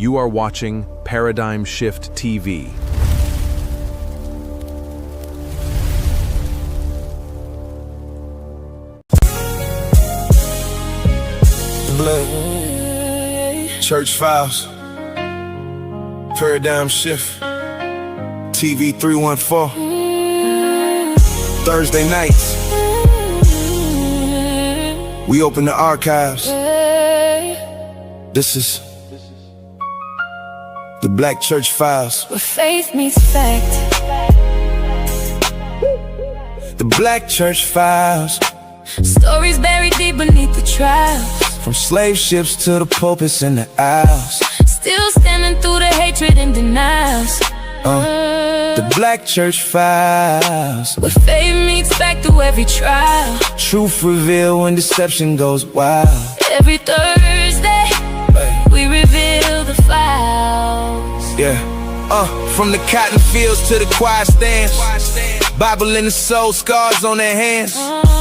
You are watching Paradigm Shift TV. Church Files, Paradigm Shift, TV 314. Thursday nights, we open the archives. This is the Black Church Files, where faith meets fact. The Black Church Files, stories buried deep beneath the trials. from slave ships to the pulpits and the aisles. Still standing through the hatred and denials. The Black Church Files, where faith meets fact through every trial. truth revealed when deception goes wild. Every Thursday, we reveal the files. Yeah, from the cotton fields to the choir stands, Bible in the soul, scars on their hands.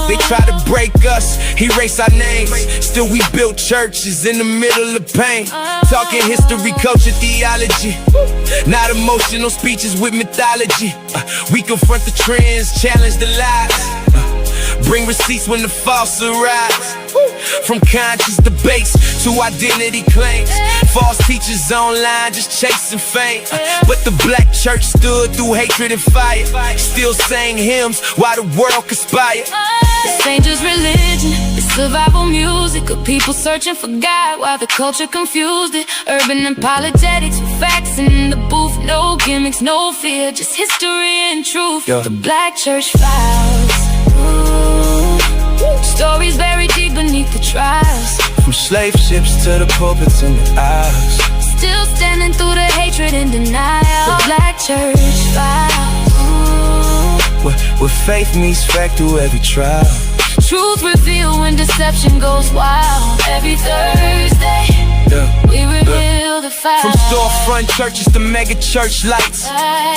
They try to break us, erase our names. Still we built churches in the middle of pain. Talking history, culture, theology, not emotional speeches with mythology. We confront the trends, challenge the lies, bring receipts when the false arise. From conscious debates to identity claims, false teachers online just chasing fame. But the Black church stood through hatred and fire, still sang hymns while the world conspired. This ain't just religion, it's survival music of people searching for God while the culture confused it. Urban apologetics with facts in the booth, no gimmicks, no fear, just history and truth. The Black Church Files. Stories buried deep beneath the trials. From slave ships to the pulpits and the aisles. Still standing through the hatred and denial. The Black Church Files. Where faith meets fact through every trial. Truth revealed when deception goes wild. Every Thursday, we reveal the files. From storefront churches to mega church lights,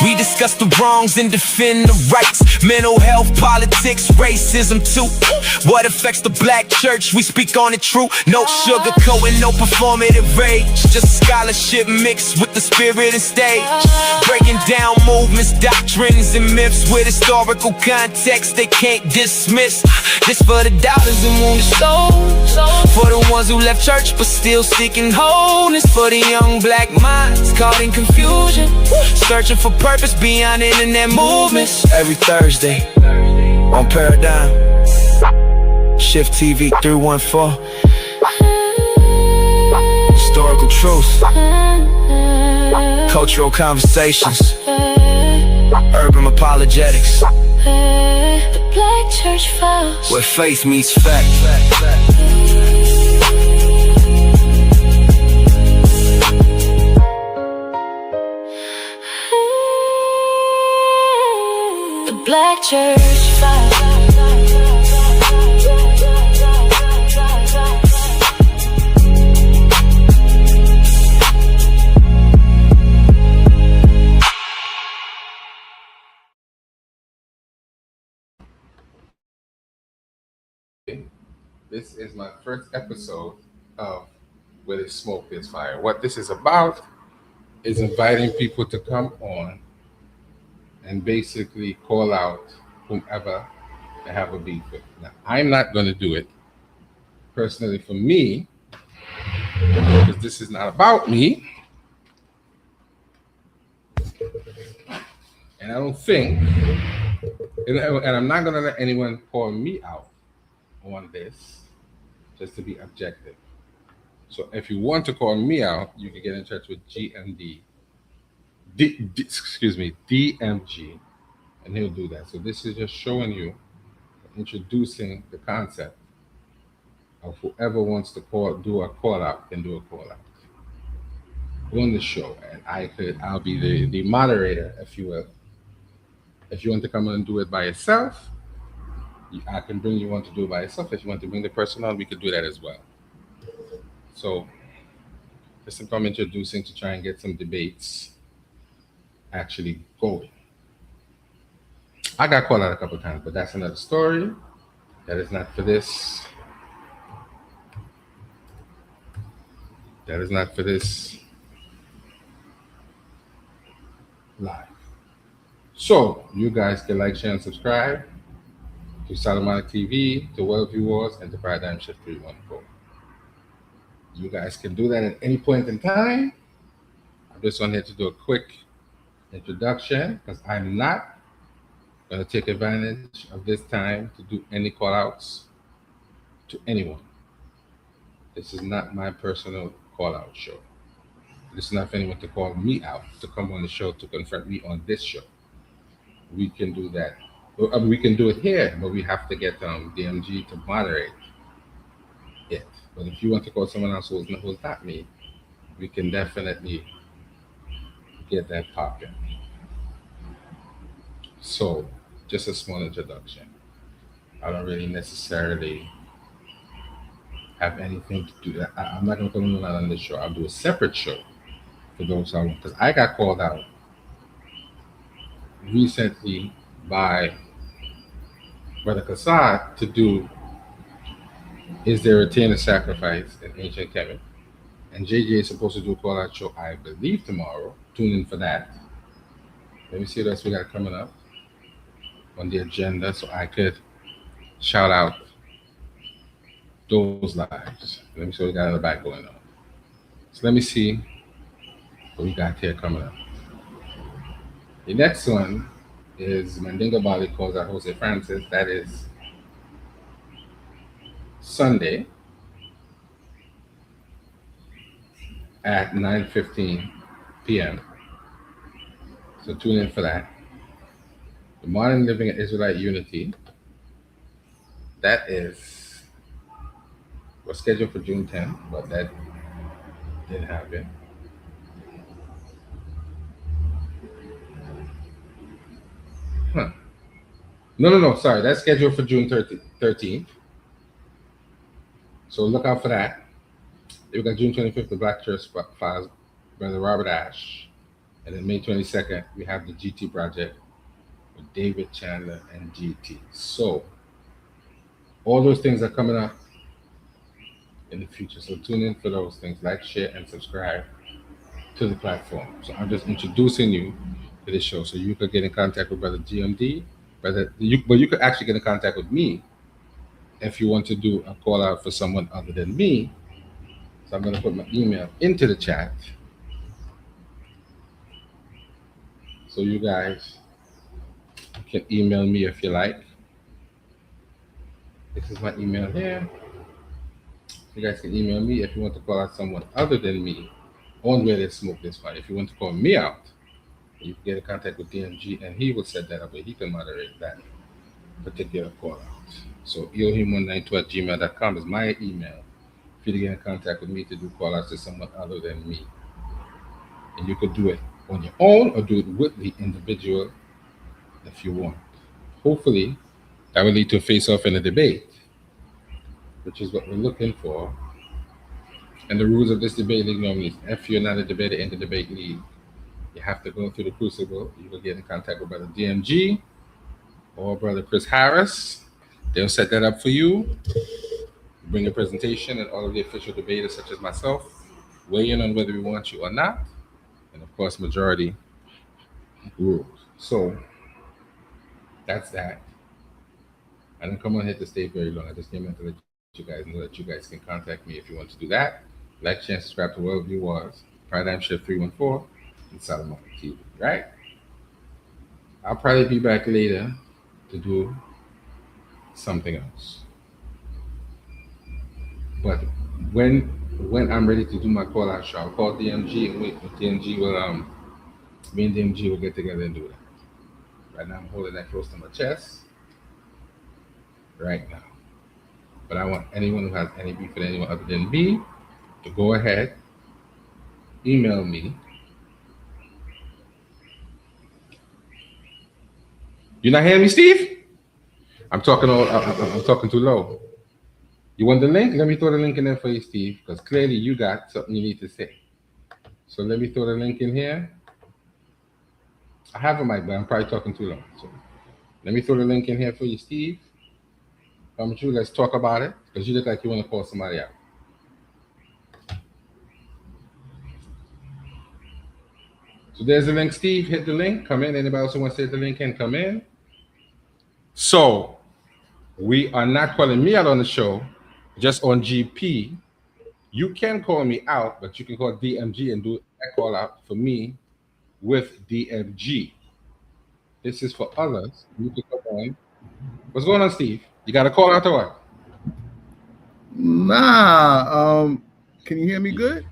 we discuss the wrongs and defend the rights. Mental health, politics, racism too. What affects the Black church, we speak on it true. No sugarcoating, no performative rage, just scholarship mixed with the spirit and stage. Breaking down movements, doctrines and myths with historical context they can't dismiss. This for the doubters and wounded souls, for the ones who left church but still seeking wholeness, for the young Black minds caught in confusion, searching for purpose beyond internet movements. Every Thursday on Paradigm Shift TV 314. Historical truth, cultural conversations, urban apologetics, The Black Church Files. where faith meets fact. The Black Church Files. This is my first episode of Where There's Smoke, There's Fire. What this is about is inviting people to come on and basically call out whomever they have a beef with. Now, I'm not going to do it personally for me, because this is not about me. And I don't think, and I'm not going to let anyone call me out on this, just to be objective. So if you want to call me out, you can get in touch with DMG, and he'll do that. So this is just showing you, introducing the concept of whoever wants to do a call out can do a call out on the show, and I'll be the moderator, if you will. If you want to come and do it by yourself, I can bring you on to do it by yourself. If you want to bring the person on, we could do that as well. So just to come introducing to try and get some debates actually going. I got called out a couple of times, but that's another story. That is not for this. That is not for this live. So you guys can like, share, and subscribe to Solomonic TV, to Worldview Wars, and to Paradigm Shift 314. You guys can do that at any point in time. I'm just on here to do a quick introduction because I'm not going to take advantage of this time to do any call outs to anyone. This is not my personal call out show. This is not for anyone to call me out to come on the show to confront me on this show. We can do that. We can do it here, but we have to get DMG to moderate it. But if you want to call someone else who's not me, we can definitely get that popping. So, just a small introduction. I don't really necessarily have anything to do that. I'm not going to put anyone on this show. I'll do a separate show for those who want, because I got called out recently by Brother Kassad to do Is There a Return of Sacrifice in Ancient Kemet? And JJ is supposed to do a call out show, I believe, tomorrow. Tune in for that. Let me see what else we got coming up on the agenda so I could shout out those lives. Let me see what we got in the back going on. So let me see what we got here coming up. The next one is Mandinga Bali calls out Jose Francis. That is Sunday at 9:15 p.m. So tune in for that. The Modern Living at Israelite Unity. That was scheduled for June 10th, but that didn't happen. No. Sorry, that's scheduled for June 13th. So look out for that. We got June 25th, the Black Church Files, Brother Robert Ash. And then May 22nd, we have the GT Project with David Chandler and GT. So all those things are coming up in the future. So tune in for those things. Like, share, and subscribe to the platform. So I'm just introducing you to this show so you could get in contact with Brother GMD. But you could actually get in contact with me if you want to do a call out for someone other than me. So I'm going to put my email into the chat so you guys can email me if you like. This is my email here. You guys can email me if you want to call out someone other than me on Where They Smoke This Fire. If you want to call me out, you can get in contact with DMG and he will set that up where he can moderate that particular call out. So elohim192@gmail.com is my email for you to get in contact with me to do call outs to someone other than me. And you could do it on your own or do it with the individual if you want. Hopefully, that will lead to a face-off and a debate, which is what we're looking for. And the rules of this debate league normally is if you're not a debater in the debate league, you have to go through the crucible. You will get in contact with Brother DMG or Brother Chris Harris. They'll set that up for you. Bring a presentation, and all of the official debaters, such as myself, weigh in on whether we want you or not. And of course, majority rules. So that's that. I didn't come on here to stay very long. I just came in to let you guys know that you guys can contact me if you want to do that. Like, share, and subscribe to Worldview Wars, Paradigm Shift 314, and Solomonic TV, right? I'll probably be back later to do something else. But when I'm ready to do my call out show, I'll call DMG and DMG will me and DMG will get together and do that. Right now I'm holding that close to my chest. Right now. But I want anyone who has any beef with anyone other than me to go ahead, email me. You're not hearing me, Steve? I'm talking too low. You want the link? Let me throw the link in there for you, Steve, because clearly you got something you need to say. So let me throw the link in here. I have a mic, but I'm probably talking too long. So let me throw the link in here for you, Steve. Come with you, let's talk about it, because you look like you want to call somebody out. So So there's the link, Steve. Hit the link. Come in. Anybody else who wants to hit the link can come in. So we are not calling me out on the show, just on GP. You can call me out, but you can call DMG and do a call out for me with DMG. This is for others. You can come on. What's going on, Steve? You got a call out or what? Nah. Can you hear me good?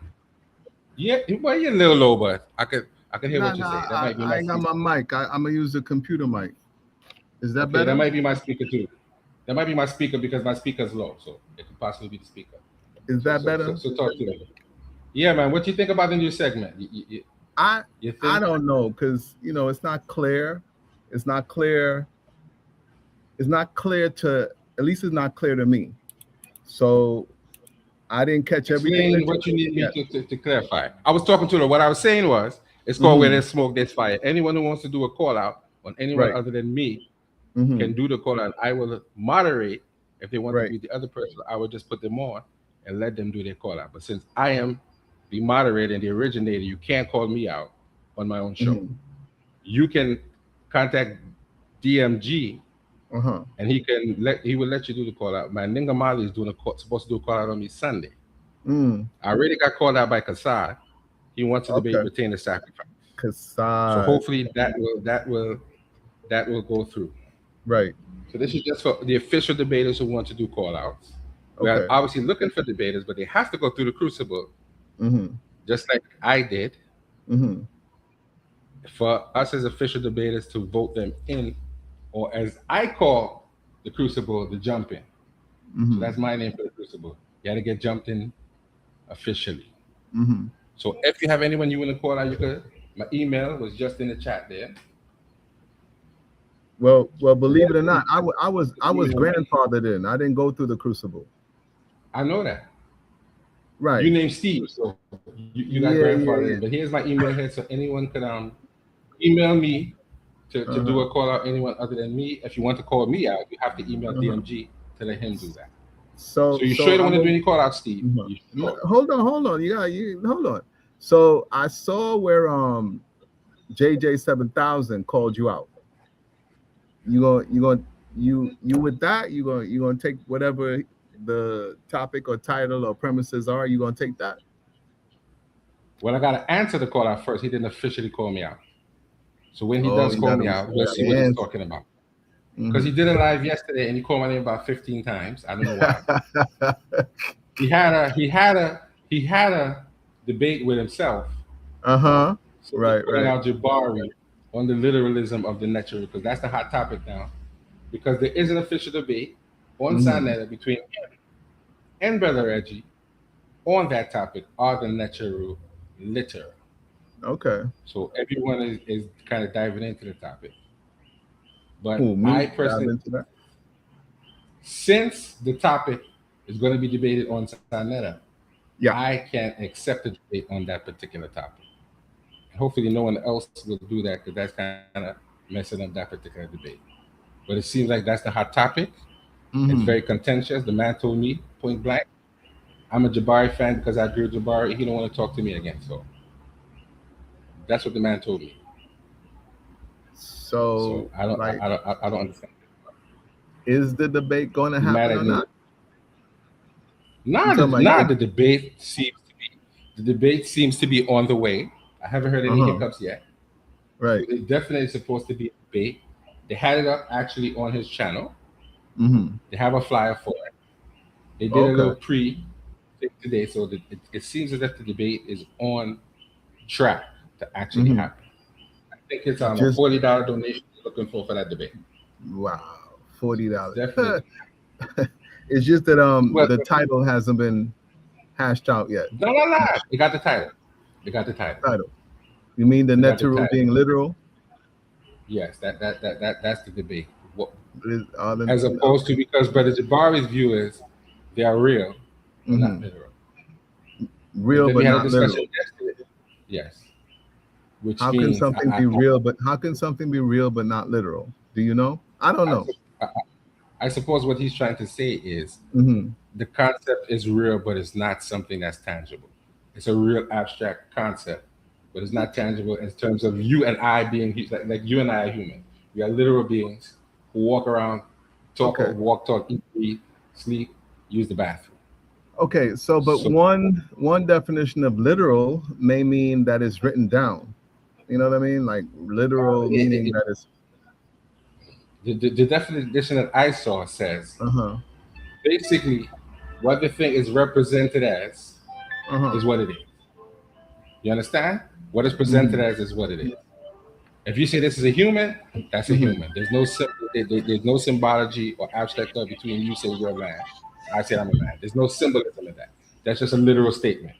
Yeah, well, you're a little low, but I can hear what you say. That I might be ain't got speaker. my mic. I'm gonna use the computer mic. Is that Okay, better? that might be my speaker too. That might be my speaker because my speaker's low, so it could possibly be the speaker. Is that better? So talk to them. Yeah, man. What do you think about the new segment? You I think? don't know, because it's not clear. It's not clear. It's not clear to, at least it's not clear to me. So I didn't catch everything. Explain what you need me to clarify. I was talking to her. What I was saying was, it's called Where There's Smoke, There's Fire. Anyone who wants to do a call out on anyone other than me can do the call out. I will moderate. If they want to be the other person, I will just put them on and let them do their call out. But since I am the moderator and the originator, you can't call me out on my own show. You can contact DMG, and he will let you do the call out. My Ninga Mali is supposed to do a call out on me Sunday. I already got called out by Kassad. He wants to debate retain the sacrifice. Kassad. So hopefully that will go through. Right. So this is just for the official debaters who want to do call outs. We are obviously looking for debaters, but they have to go through the crucible, just like I did. For us as official debaters to vote them in, or as I call the crucible, the jump in. So that's my name for the crucible. You got to get jumped in officially. So if you have anyone you want to call out, you could. My email was just in the chat there. Well, believe it or not, I was grandfathered in. I didn't go through the crucible. I know that. Right. You named Steve, so you got grandfathered in. But here's my email here, so anyone could email me to do a call out. Anyone other than me. If you want to call me out, you have to email DMG to let him do that. So you sure you don't want to do any call out, Steve? Sure? Hold on. Hold on. So I saw where JJ7000 called you out. You with that? You gonna take whatever the topic or title or premises are? You gonna take that? Well, I gotta answer the call out first. He didn't officially call me out. So when he does call me out, we'll see what he's talking about. Because he did it live yesterday and he called my name about 15 times. I don't know why. he had a debate with himself. So right. Out Jabari on the literalism of the natural, because that's the hot topic now. Because there is an official debate on Sanetta between him and Brother Reggie on that topic, are the natural literal. Okay. So everyone is kind of diving into the topic. But I personally, since the topic is going to be debated on Sanetta, I can't accept a debate on that particular topic. And hopefully no one else will do that, because that's kind of messing up that particular debate. But it seems like that's the hot topic. It's very contentious. The man told me point blank, I'm a Jabari fan because I agree with Jabari. He don't want to talk to me again. So that's what the man told me. So I don't understand. Is the debate going to happen or not? The debate seems to be on the way. I haven't heard any hiccups yet. Right. It's definitely supposed to be a debate. They had it up actually on his channel. They have a flyer for it. They did a little pre today, so it seems as if the debate is on track to actually happen. I think it's a $40 donation looking for that debate. Wow, $40. Definitely. It's just that the title hasn't been hashed out yet. No. They got the title. You mean the natural being literal? Yes, that's the debate. As opposed to, because Brother Jabari's view is they are real, but not literal. Real but not literal. Yes. How can something be real but not literal? Do you know? I don't know. I suppose what he's trying to say is the concept is real, but it's not something that's tangible. It's a real abstract concept, but it's not tangible in terms of you and I being like you and I are human. We are literal beings who walk around, talk, Okay. walk, talk, eat, breathe, sleep, use the bathroom. Okay, so but So- one definition of literal may mean that it's written down. You know what I mean? Like literal meaning that is The definition that I saw says uh-huh. basically what the thing is represented as Uh-huh. is what it is. You understand? What is presented as is what it is. If you say this is a human, that's a human. There's no there's no symbology or abstract thought between you saying you're a man. I said I'm a man. There's no symbolism in that. That's just a literal statement.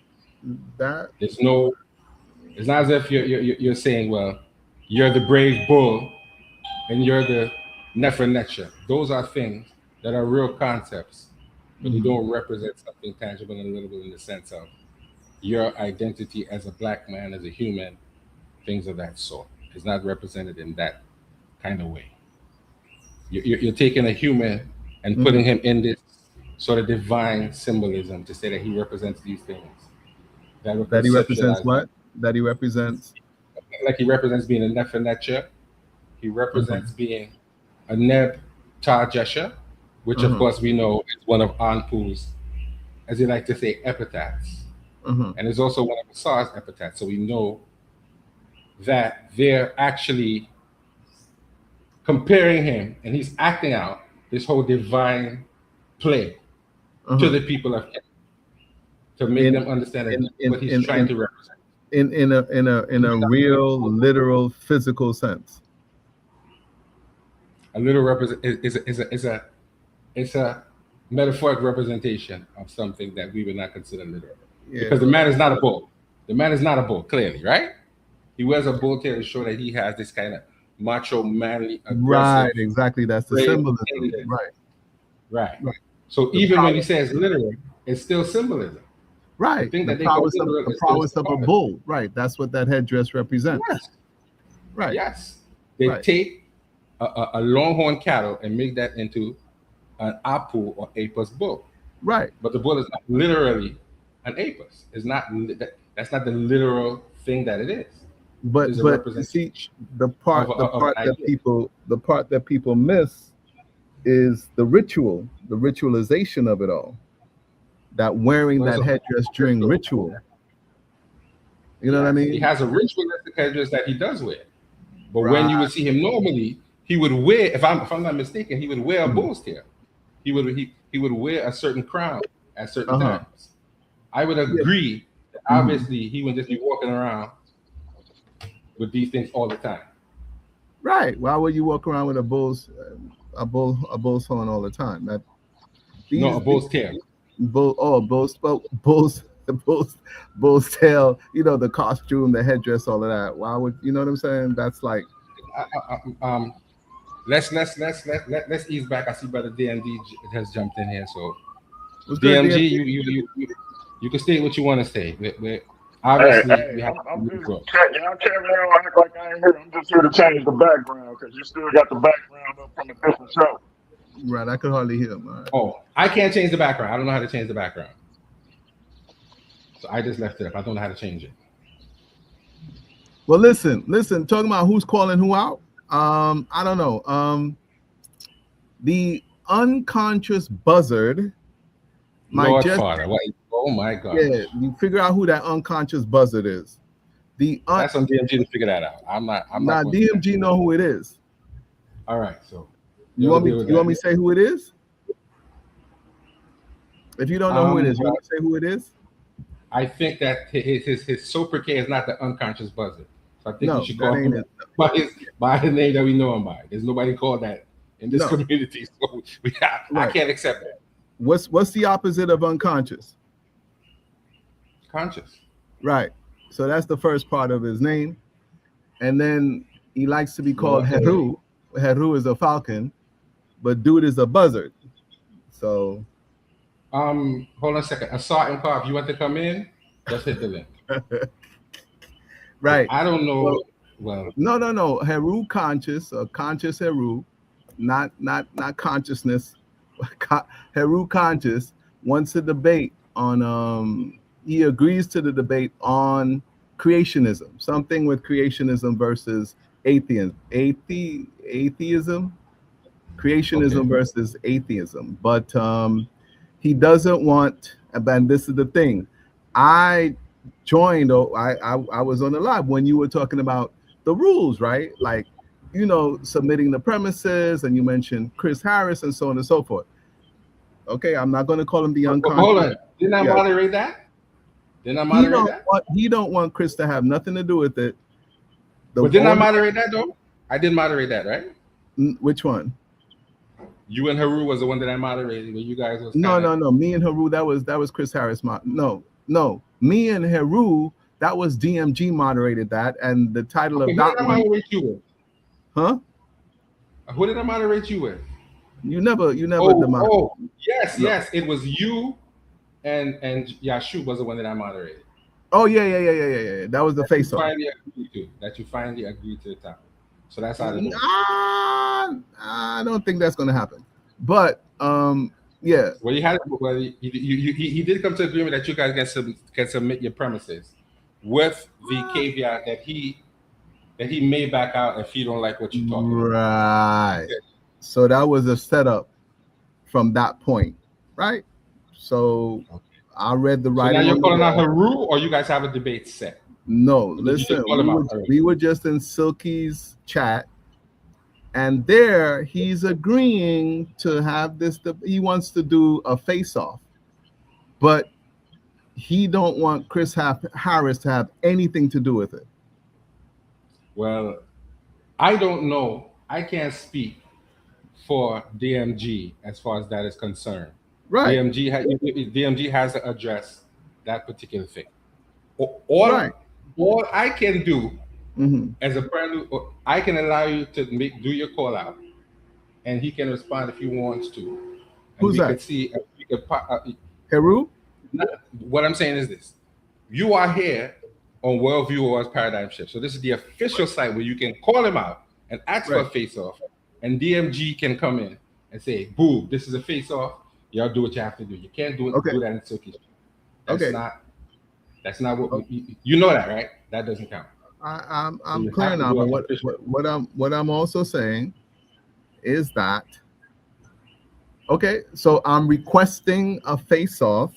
That There's no. It's not as if you're saying, well, you're the brave bull, and you're the Nefernetia. Those are things that are real concepts, but they don't represent something tangible and literal in the sense of your identity as a black man, as a human, things of that sort. It's not represented in that kind of way. You're taking a human and putting him in this sort of divine symbolism to say that he represents these things. he represents what? That he represents Like he represents being a Nefernetia. He represents being a Neb Tarjesha, which of course we know is one of Anpu's, as they like to say, epitaphs. And it's also one of Asar's epitaphs. So we know that they're actually comparing him, and he's acting out this whole divine play to the people of Kenya to make them understand that what he's trying to represent. in a real literal physical sense. A little represent is a metaphoric representation of something that we would not consider literal. Yeah. Because the man is not a bull. The man is not a bull, clearly, right? He wears a bull tail to show that he has this kind of macho, manly, aggressive. Right, exactly. That's the brave symbolism. cadence. Right. Right. So even when he says literal, it's still symbolism. Right. thing The that they call prowess of, literal the is still prowess of a symbolic. bull. Right. That's what that headdress represents. Yes. Right. Yes. They Right. take a longhorn cattle and make that into an Apu or Apis bull. Right. But the bull is not literally an Apis. It's not. That's not the literal thing that it is. But Is a you see representation the part of an the part that people miss is the ritualization of it all. That wearing Well, that so- headdress during ritual. You know what I mean? He has a ritualistic headdress that he does wear. But when Right. you would see him normally, he would wear, if I'm not mistaken, he would wear a bull's tail. He would wear a certain crown at certain times. I would agree that obviously he would just be walking around with these things all the time. Right. Why would you walk around with a bull's horn all the time? That No, a bull's tail. bull's tail, you know, the costume, the headdress, all of that. Why would you know what I'm saying? That's like Let's ease back. I see Brother DMD has jumped in here. So what's good, DMG, you can say what you want to say. Obviously, we have I'm to just grow. checking. Y'all carry on, act like I ain't here. I'm just here to change the background because you still got the background up from a different show. Right, I could hardly hear him. All right. Oh, I can't change the background. I don't know how to change the background. So I just left it up. I don't know how to change it. Well, listen. Talking about who's calling who out. I don't know. The unconscious buzzard. Lord Father. What? Oh my God. Yeah, you figure out who that unconscious buzzard is. That's on DMG to figure that out. I'm not going to do that. DMG know who it is. All right. So You want me to say who it is? If you don't know who it is, you want to say who it is? I think that his sobriquet is not the unconscious buzzard. So I think No, we should that call ain't him it. by the name that we know him by. There's nobody called that in this No. community. So I Right. can't accept that. What's the opposite of unconscious? Conscious. Right. So that's the first part of his name. And then he likes to be called Lord. Heru. Heru is a falcon, but dude is a buzzard. So Hold on a second. Asar and Carl, if you want to come in, just hit the link. right. I don't know. Well, No. Heru conscious, or conscious Heru, not consciousness. Heru conscious wants to debate on he agrees to the debate on creationism, something with creationism versus atheism, creationism versus atheism. But he doesn't want, and this is the thing, I joined, or I was on the live when you were talking about the rules, right? Like, you know, submitting the premises, and you mentioned Chris Harris and so on and so forth. Okay, I'm not going to call him the unconscious. Hold on, didn't I moderate that? Didn't I moderate that? He don't want Chris to have nothing to do with it. But didn't I moderate that though? I did moderate that, right? Which one? You and Haru was the one that I moderated. Where you guys was no. Me and Haru, that was Chris Harris. No. Me and Haru, that was DMG moderated that, and the title of that one. Who did I moderate you with? Huh? Who did I moderate you with? You never. Yes. It was you, and Yashu was the one that I moderated. Oh yeah. That was the face off. That you finally agreed to the topic. So that's how. I don't think that's going to happen. But yeah. Well, you had. Well, he did come to agreement that you guys can submit your premises, with the caveat that he may back out if you don't like what you're talking about. Right. Okay. So that was a setup from that point, right? So I read the writing. So now you're calling out Haru, or you guys have a debate set? No, listen, we were just in Silky's chat, and there he's agreeing to have this. He wants to do a face-off, but he don't want Chris Harris to have anything to do with it. Well, I don't know. I can't speak for DMG as far as that is concerned. Right. DMG has to address that particular thing. All I can do as a friend, I can allow you to do your call out, and he can respond if he wants to. Who's that? Haru? What I'm saying is this: you are here on Worldview Wars Paradigm Shift. So this is the official site where you can call him out and ask for a face-off, and DMG can come in and say, "Boo, this is a face-off. Y'all do what you have to do. You can't do that in Silky. That's not what you know that, right? That doesn't count." I'm clear now. But what I'm also saying is that so I'm requesting a face-off,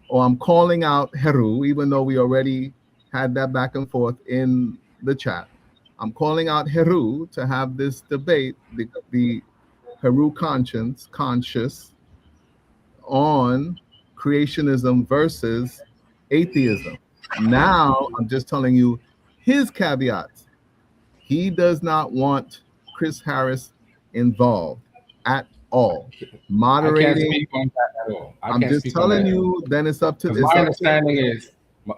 or I'm calling out Haru, even though we already had that back and forth in the chat. I'm calling out Haru to have this debate, the Haru conscious on creationism versus atheism. Now I'm just telling you his caveats. He does not want Chris Harris involved at all. Moderating. I can't speak on that at all. I'm just telling you. Then it's up to.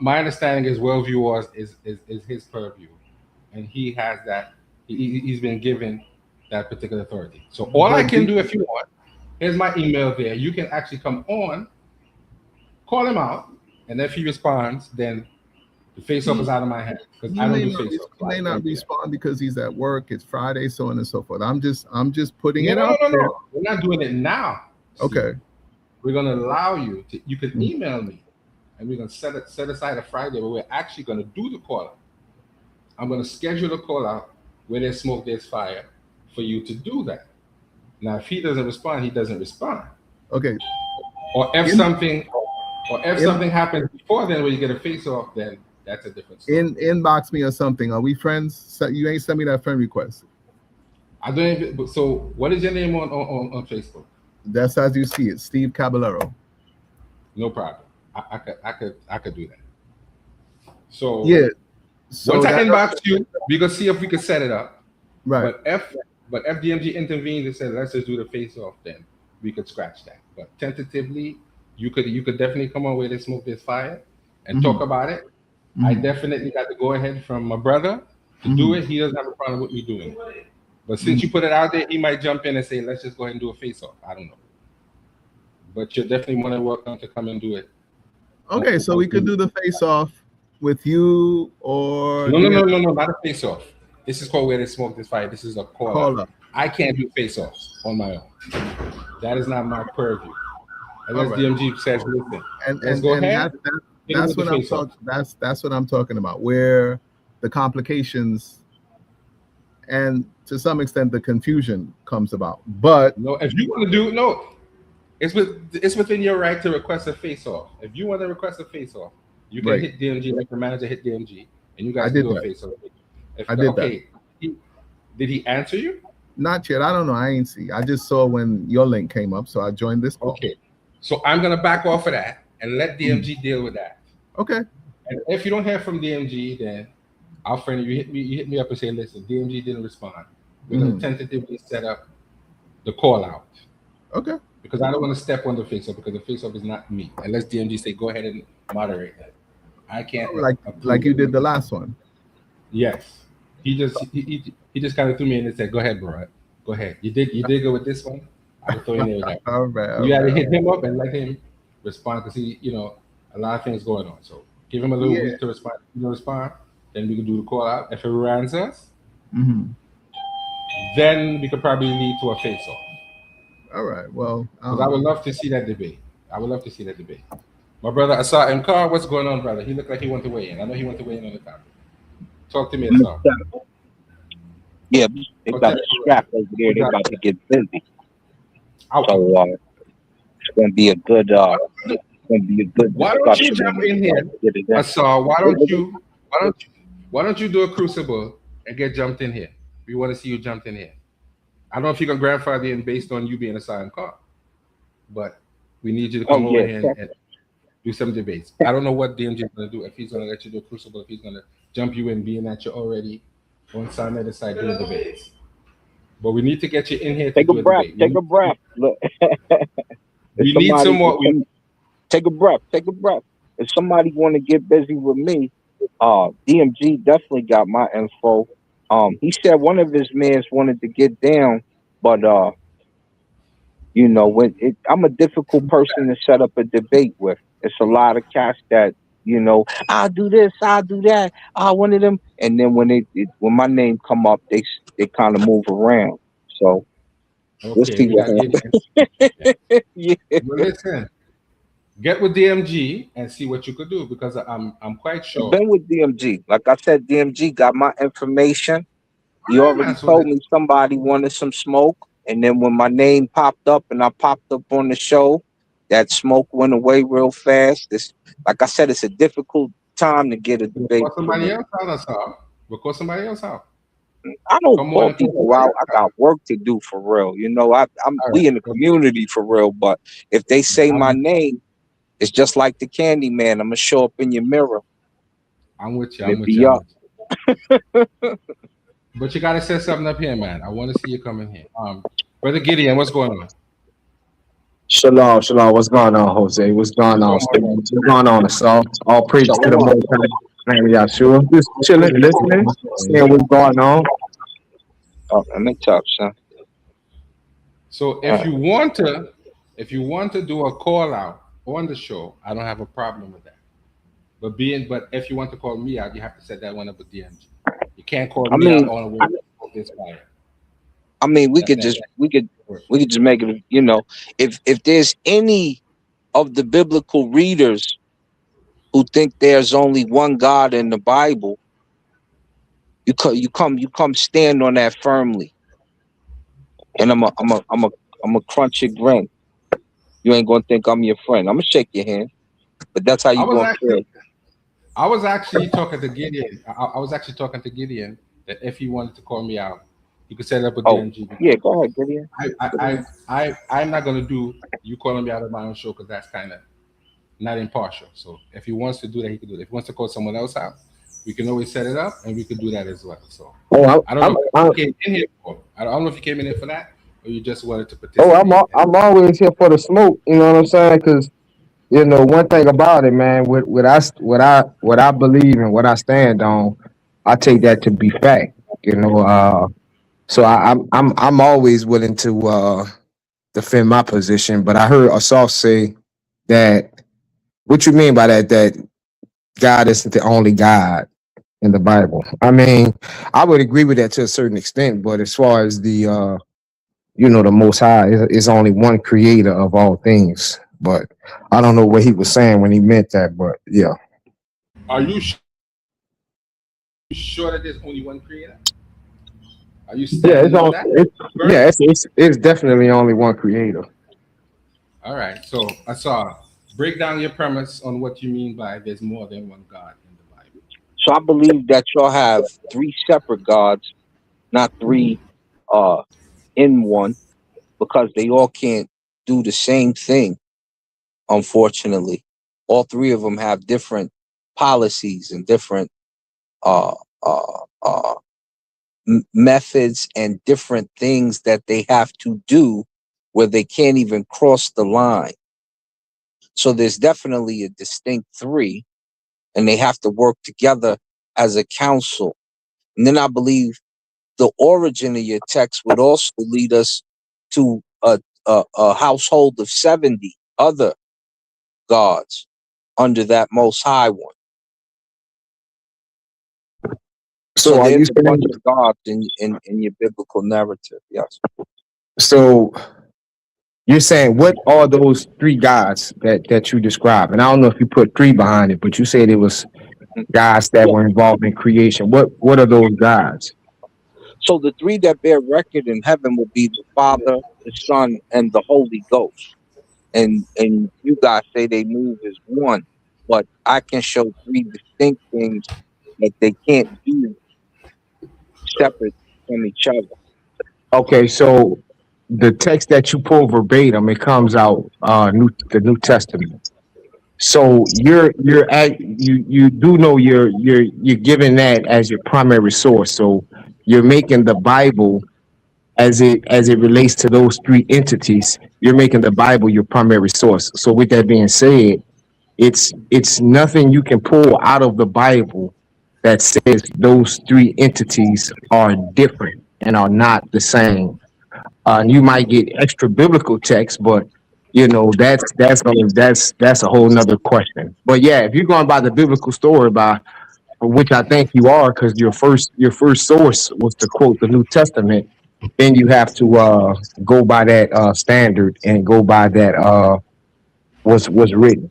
My understanding is Worldview Wars is his purview, and he has that. He's been given that particular authority. So all I can do, if you want, here's my email there. You can actually come on, call him out, and if he responds, then the face-off is out of my hands, because I don't do face-off. He may not respond because he's at work. It's Friday, so on and so forth. I'm just putting it out there. No. We're not doing it now. Okay. We're gonna allow you to. You can email me, and we're gonna set aside a Friday where we're actually gonna do the call out. I'm gonna schedule a call out where there's smoke, there's fire, for you to do that. Now, if he doesn't respond, he doesn't respond. Okay. Or if something happens before then, where you get a face-off, then that's a different story. Inbox me or something. Are we friends? You ain't sent me that friend request. I don't even. So, what is your name on Facebook? That's as you see it, Steve Caballero. No problem. I could do that. So yeah. So once I inbox you, we can see if we can set it up. Right. But if DMG intervened and said, let's just do the face-off, then we could scratch that. But tentatively, you could definitely come on where there's smoke, there's fire, and talk about it. I definitely got to go ahead from my brother to do it. He doesn't have a problem with me doing it. But since you put it out there, he might jump in and say, let's just go ahead and do a face-off. I don't know. But you're definitely more than welcome to come and do it. Okay, so we could do the face-off with you or... No, not a face-off. This is called Where There's Smoke, There's Fire. This is a call-up. I can't do face-offs on my own. That is not my purview. Unless DMG says, listen, let's go ahead. that's what I'm talking. That's what I'm talking about. Where the complications and to some extent the confusion comes about. But no, if you want to do it's within your right to request a face-off. If you want to request a face-off, you can hit DMG like the manager hit DMG, and you guys can do a face-off. I did that. Did he answer you? Not yet. I don't know. I ain't see. I just saw when your link came up, so I joined this call. Okay. So I'm gonna back off of that and let DMG deal with that. Okay. And if you don't hear from DMG, then I'll friend you. You hit me up and say, listen, DMG didn't respond. We're gonna tentatively set up the call out. Okay. Because I don't want to step on the face-off because the face-off is not me. Unless DMG say go ahead and moderate that. I can't like you did the last one. Yes. He just kind of threw me in and said, go ahead, bro. Go ahead. You did go with this one. I was throwing it with that. All right. You got to hit him up and let him respond because he, a lot of things going on. So give him a little week to respond. If he don't respond, then we can do the call out. If he runs us, then we could probably lead to a face-off. All right. Well, I would love to see that debate. My brother, I saw him. Carl, what's going on, brother? He looked like he wanted to weigh in. I know he wanted to weigh in on the topic. Talk to me, Asar. Yeah, they got the strap over there. They about to get busy. So it's going to be a good. Why don't you jump in here, Asar? Why don't you do a crucible and get jumped in here? We want to see you jumped in here. I don't know if you can grandfather in based on you being a silent car, but we need you to come over here and do some debates. I don't know what DMG is going to do, if he's going to let you do a crucible, if he's going to jump you in, being that you're already on side other side doing debates. But we need to get you in here to do a debate. Take a breath. Look. We need some more. Take a breath. If somebody want to get busy with me, DMG definitely got my info. He said one of his mans wanted to get down, but I'm a difficult person to set up a debate with. It's a lot of cats that I'll do this, I'll do that. One of them, and then when my name come up, they kind of move around. So we'll see what happens. Yeah. Well, listen, get with DMG and see what you could do because I'm quite sure. I've been with DMG. Like I said, DMG got my information. He already told me somebody wanted some smoke, and then when my name popped up and I popped up on the show, that smoke went away real fast. Like I said, it's a difficult time to get a debate. Call somebody else out, Asar. We'll call somebody else out. I don't call people out. I got work to do for real. We in the community for real. But if they say my name, it's just like the Candy Man. I'm gonna show up in your mirror. I'm with you. But you gotta set something up here, man. I want to see you come in here. Brother Gideon, what's going on? Shalom. What's going on, Jose? What's going on? What's going on, Assault? All praise to the Most High. Yahshua. Just chilling, listening, seeing what's going on. Oh, let me talk, son. So if you want to do a call out on the show, I don't have a problem with that. But if you want to call me out, you have to set that one up with DMG. You can't call me out on a way this fire. I mean, we could just make it. If there's any of the biblical readers who think there's only one God in the Bible, you come stand on that firmly, and I'm a crunch your grin. You ain't gonna think I'm your friend. I'm gonna shake your hand, but that's how you gonna feel. I was actually talking to Gideon. I was actually talking to Gideon that if he wanted to call me out, you could set it up with DMG. Yeah, go ahead, Gideon. I'm not gonna do you calling me out of my own show because that's kind of not impartial. So if he wants to do that, he can do it. If he wants to call someone else out, we can always set it up and we can do that as well. So I don't know if you came in here for. I don't know if you came in here for that or you just wanted to participate. I'm always here for the smoke. You know what I'm saying? Because one thing about it, man, what I believe and what I stand on, I take that to be fact. So I'm always willing to defend my position. But I heard Asaf say that. What you mean by that? That God isn't the only God in the Bible. I mean, I would agree with that to a certain extent. But as far as the the Most High is only one creator of all things. But I don't know what he was saying when he meant that, but yeah. Are you sure that there's only one creator? Are you Yeah, standing on that? it's definitely only one creator. All right. So I saw break down your premise on what you mean by there's more than one God in the Bible. So I believe that y'all have three separate gods, not three in one, because they all can't do the same thing, unfortunately. All three of them have different policies and different uh, uh, uh, methods and different things that they have to do where they can't even cross the line. So there's definitely a distinct three, and they have to work together as a council. And then I believe the origin of your text would also lead us to a household of 70 other gods under that most high one. So So are you there's a saying, bunch of gods in your biblical narrative. Yes. so you're saying what are those three gods that you described? And I don't know if you put three behind it, but you said it was gods that were involved in creation. What are those gods? So the three that bear record in heaven will be the Father, the Son, and the Holy Ghost. And you guys say they move as one, but I can show three distinct things that they can't do separate from each other. Okay, so the text that you pull verbatim, it comes out the New Testament. So you do know you're giving that as your primary source. So you're making the Bible as it relates to those three entities, you're making the Bible your primary source. So with that being said, it's nothing you can pull out of the Bible that says those three entities are different and are not the same. You might get extra biblical text, but you know that's a whole nother question. But yeah, if you're going by the biblical story, by which I think you are, because your first source was to quote the New Testament, then you have to go by that standard and go by that was written.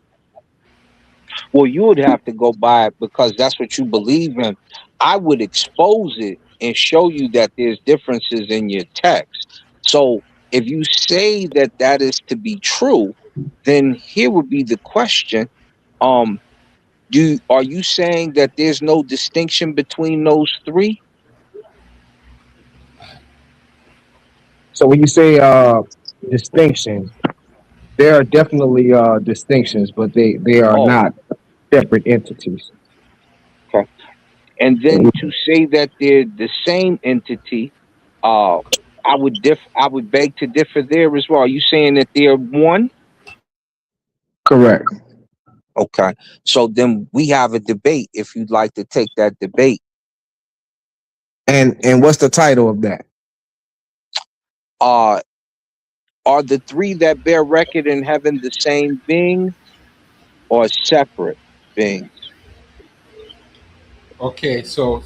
Well, you would have to go by it because that's what you believe in. I would expose it and show you that there's differences in your text. So if you say that that is to be true, then here would be the question. Are you saying that there's no distinction between those three? So when you say distinction, there are definitely distinctions, but they are not separate entities. Okay. And then to say that they're the same entity, I would beg to differ there as well. Are you saying that they're one? Correct. Okay. So then we have a debate if you'd like to take that debate. And what's the title of that? Are the three that bear record in heaven the same being or separate beings? Okay, so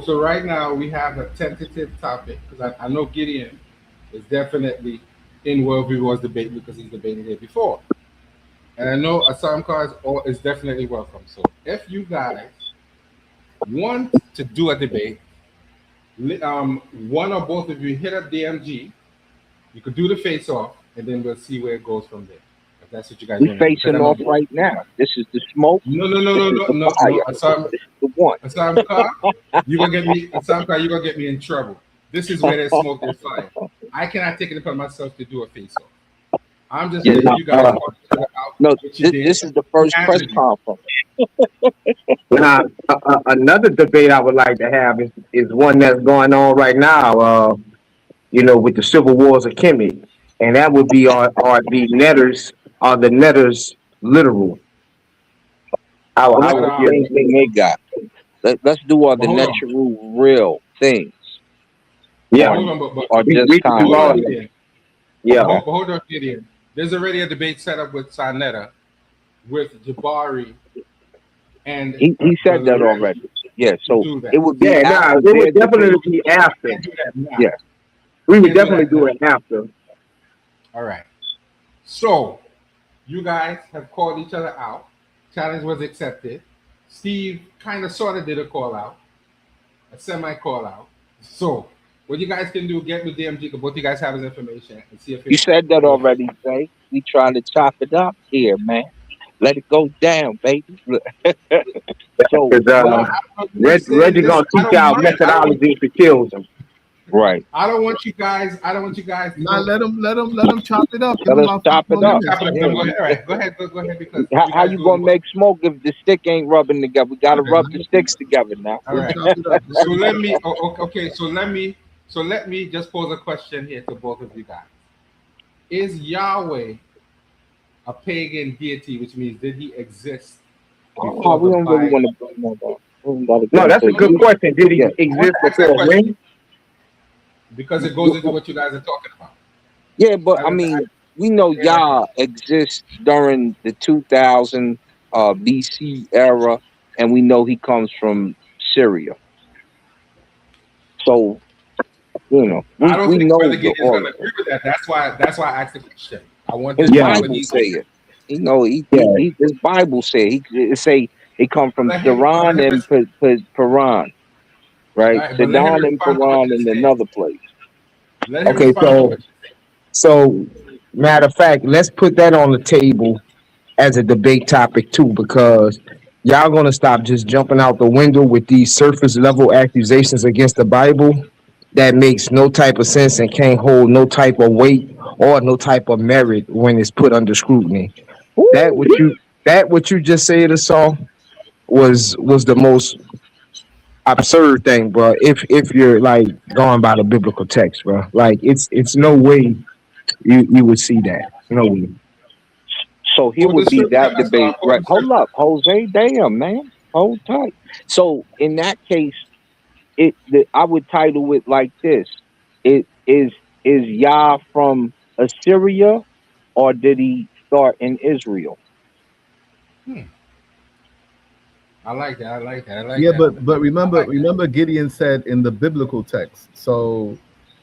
right now we have a tentative topic because I know Gideon is definitely in Worldview Wars debate because he's debated it before, and I know Assam Cards is definitely welcome. So if you guys want to do a debate, one or both of you hit up DMG. You could do the face off, and then we'll see where it goes from there. If that's what you guys want. We're facing off right now. This is the smoke. No. Assam Car, you gonna get me. Assam Car, you gonna get me in trouble. This is where there's smoke, there's fire. I cannot take it upon myself to do a face off. I'm just letting you guys talk each other out. No, this is the first press conference. Now, another debate I would like to have is one that's going on right now. With the civil wars of Kemet, and that would be are the netters literal? Anything they got. Let's do all the natural real things. Yeah, or just kind. Yeah. Hold on, Gideon. There's already a debate set up with Sarnetta, with Jabari, and he said that already. Yeah, so it would be. Yeah, it would definitely be after. Yeah. We would definitely do it after. All right. So, You guys have called each other out. Challenge was accepted. Steve kind of sort of did a call out, a semi call out. So, what you guys can do, get with DMG, because both you guys have his information, and see if You said that already, Zay. We trying to chop it up here, man. Let it go down, baby. So, Because Reggie gonna teach out methodology if it kills him. right. I don't want you guys. To Nah, let him chop it up. Let us chop it up. Chop it up. Go ahead. All right, go ahead. Because How you gonna make smoke if the stick ain't rubbing together? We gotta rub the sticks together now. All right. So let me. Okay. So let me just pose a question here to both of you guys. Is Yahweh a pagan deity, which means did he exist? Oh, we don't really want to. No, that's a good question. Did he exist before when? Because it goes into what you guys are talking about. Yeah, but I mean, we know Yah exists during the 2000 BC era, and we know he comes from Syria. So, you know, I don't we think know Brother the Gideon's going to origin. agree with that. That's why I asked the question. I want His to Bible say it. You know, his Bible say it come from Iran and Paran, right? Sidon and Paran and another place. Okay, so matter of fact, let's put that on the table as a debate topic too, because y'all gonna stop just jumping out the window with these surface level accusations against the Bible that makes no type of sense and can't hold no type of weight or no type of merit when it's put under scrutiny. That what you just said, Assault, was the most absurd thing, bro. If you're like going by the biblical text, bro, like it's no way you would see that. No way. So here would be that debate, right? Hold up, Jose. Damn, man, hold tight. So in that case, I would title it like this: It is Yah from Assyria, or did he start in Israel? I like that. Yeah, but remember Gideon said in the biblical text. So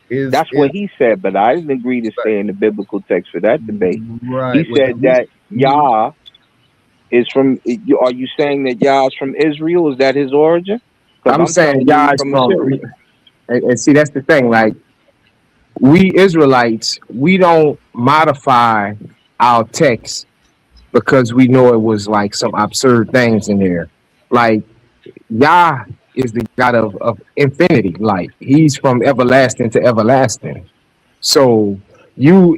that's what he said, but I didn't agree to stay in the biblical text for that debate. Right. He said that Yah is from. Are you saying that Yah is from Israel? Is that his origin? I'm saying Yah is from. And see, that's the thing. Like, we Israelites, we don't modify our text because we know it was like some absurd things in there. Like, Yah is the God of infinity. Like, he's from everlasting to everlasting. So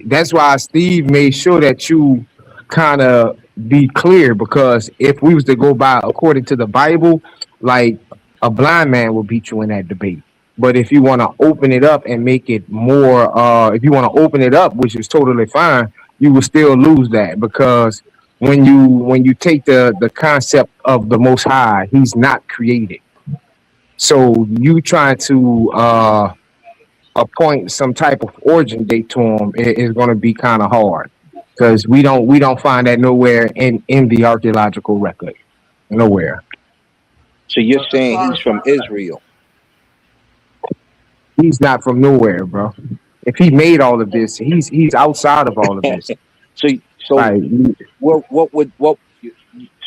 that's why Steve made sure that you kind of be clear, because if we was to go by according to the Bible, like, a blind man will beat you in that debate. But if you want to open it up and make it more, if you want to open it up, which is totally fine, you will still lose that, because when you take the concept of the Most High, he's not created. So you trying to appoint some type of origin date to him is going to be kind of hard, because we don't find that nowhere in the archaeological record, nowhere. So you're saying he's from Israel? He's not from nowhere, bro. If he made all of this, he's outside of all of this. So right.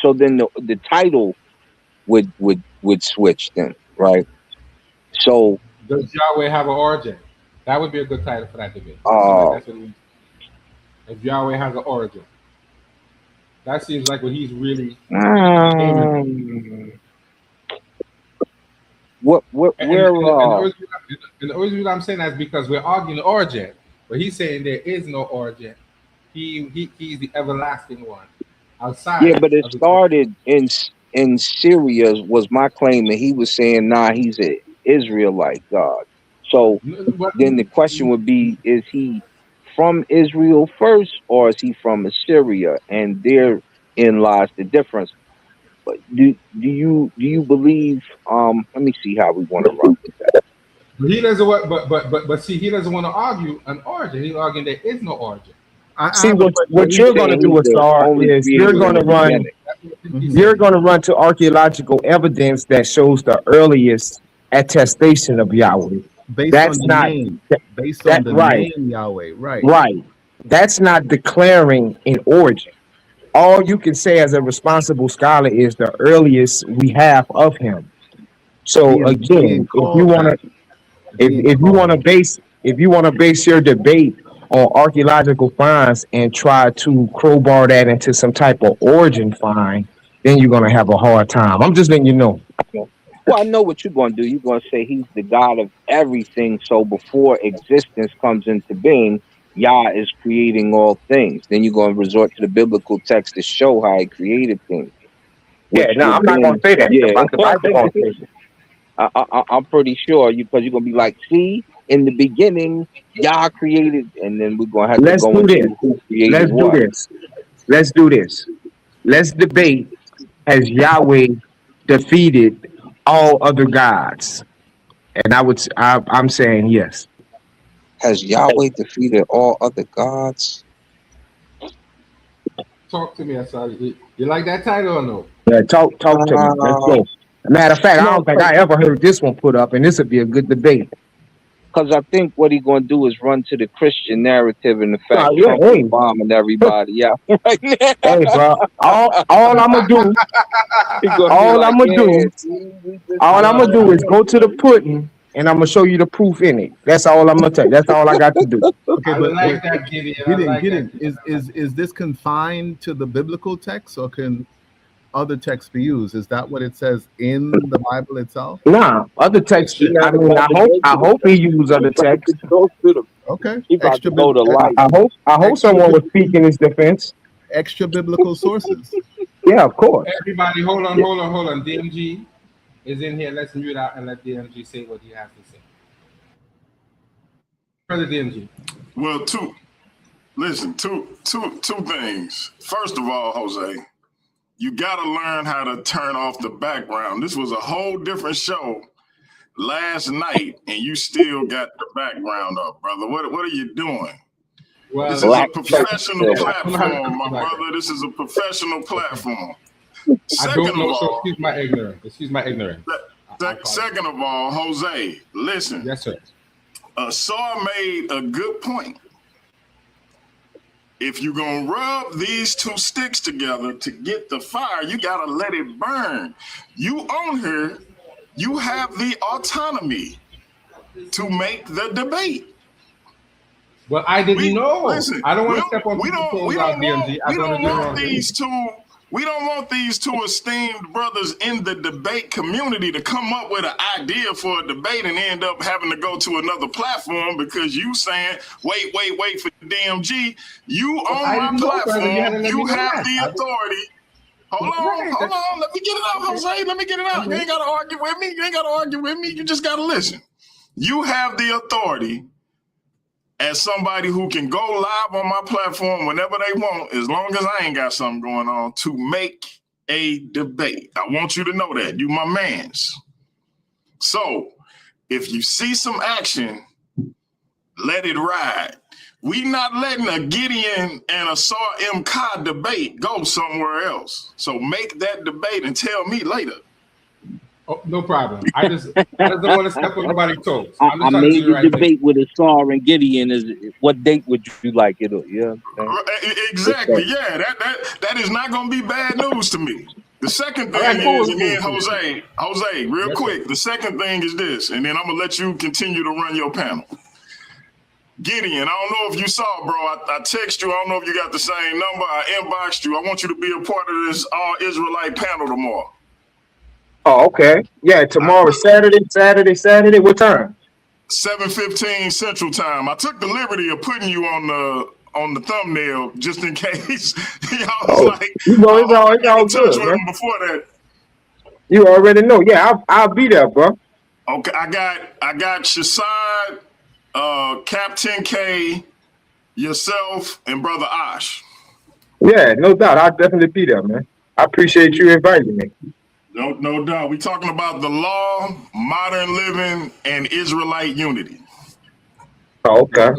So then the title would switch then, right? So does Yahweh have an origin? That would be a good title for that debate. If Yahweh has an origin, that seems like what he's really. And the reason I'm saying that is because we're arguing the origin, but he's saying there is no origin. He's the everlasting one. Outside. Yeah, but it started in Syria was my claim, and he was saying, nah, he's an Israelite God. So then the question would be, is he from Israel first, or is he from Assyria? And therein lies the difference. But do you believe? Let me see how we want to run with that. But he doesn't want. But see, he doesn't want to argue an origin. He's arguing there is no origin. See, what you're going to do, Asar, is you're going to run to archaeological evidence that shows the earliest attestation of Yahweh. Based on the name Yahweh, right? Right. That's not declaring an origin. all you can say as a responsible scholar is the earliest we have of him. So again, if you want to, if you want to base your debate on archaeological finds and try to crowbar that into some type of origin find, then you're gonna have a hard time. I'm just letting you know. Well, I know what you're going to do. You're going to say he's the God of everything. So before existence comes into being, Yah is creating all things. Then you're going to resort to the biblical text to show how he created things. Yeah, no, I'm not going to say that. Yeah. I'm pretty sure because you're going to be like, see, in the beginning, Yah created, and then we're going to have to go into who created what. Let's do this. Let's debate, has Yahweh defeated all other gods? And I'm saying yes. Has Yahweh defeated all other gods? Talk to me, Asadi. You like that title or no? Yeah, talk to me. Let's go. Matter of fact, I don't think I ever heard this one put up, and this would be a good debate. Because I think what he's going to do is run to the Christian narrative and the fact Trump bombing everybody. Yeah. Hey, bro. All I'm gonna do, all I'm gonna do is go to the pudding, and I'm gonna show you the proof in it. That's all I'm gonna tell you. That's all I got to do. Okay, I but like that, Gideon. Is this confined to the biblical text, or can other texts be used? Is that what it says in the Bible itself? Nah, other texts. I mean, I hope he used other texts. Okay. I hope someone was speaking his defense. Extra biblical sources. Yeah, of course. Everybody, hold on. DMG is in here. Let's mute out and let DMG say what he has to say. Brother DMG. Well, two things. First of all, Jose, you got to learn how to turn off the background. This was a whole different show last night, and you still got the background up, brother. What are you doing? Well, this is a professional platform, my brother. This is a professional platform. I don't know, so excuse my ignorance. Second of all, Jose, listen. Yes, sir. Saw made a good point. If you're going to rub these two sticks together to get the fire, you got to let it burn. You on here, you have the autonomy to make the debate. Well, I didn't know. Listen, I don't want to step on we don't want these two esteemed brothers in the debate community to come up with an idea for a debate and end up having to go to another platform because you saying, wait for DMG. You on my platform, you have the authority. Hold on. Let me get it out, Jose. Let me get it out. You ain't got to argue with me. You just got to listen. You have the authority as somebody who can go live on my platform whenever they want, as long as I ain't got something going on, to make a debate. I want you to know that. You my mans. So if you see some action, let it ride. We not letting a Gideon and a Saw M. Ka debate go somewhere else. So make that debate and tell me later. Oh, no problem. I just don't want to step on nobody's toes. I made the debate with a Saw and Gideon. Is what date would you like it? Yeah. Exactly. Yeah. That is not going to be bad news to me. The second thing is, again, Jose, real quick. The second thing is this, and then I'm gonna let you continue to run your panel. Gideon, I don't know if you saw, bro. I text you. I don't know if you got the same number. I inboxed you. I want you to be a part of this all-Israelite panel tomorrow. Oh, okay. Yeah, tomorrow is Saturday. What time? 7:15 Central Time. I took the liberty of putting you on the thumbnail just in case. It's all good, man. Before that, you already know. Yeah, I'll be there, bro. Okay, I got Shasad, Captain K, yourself, and Brother Ash. Yeah, no doubt. I'll definitely be there, man. I appreciate you inviting me. No doubt. We're talking about the law, modern living, and Israelite unity. Oh, okay.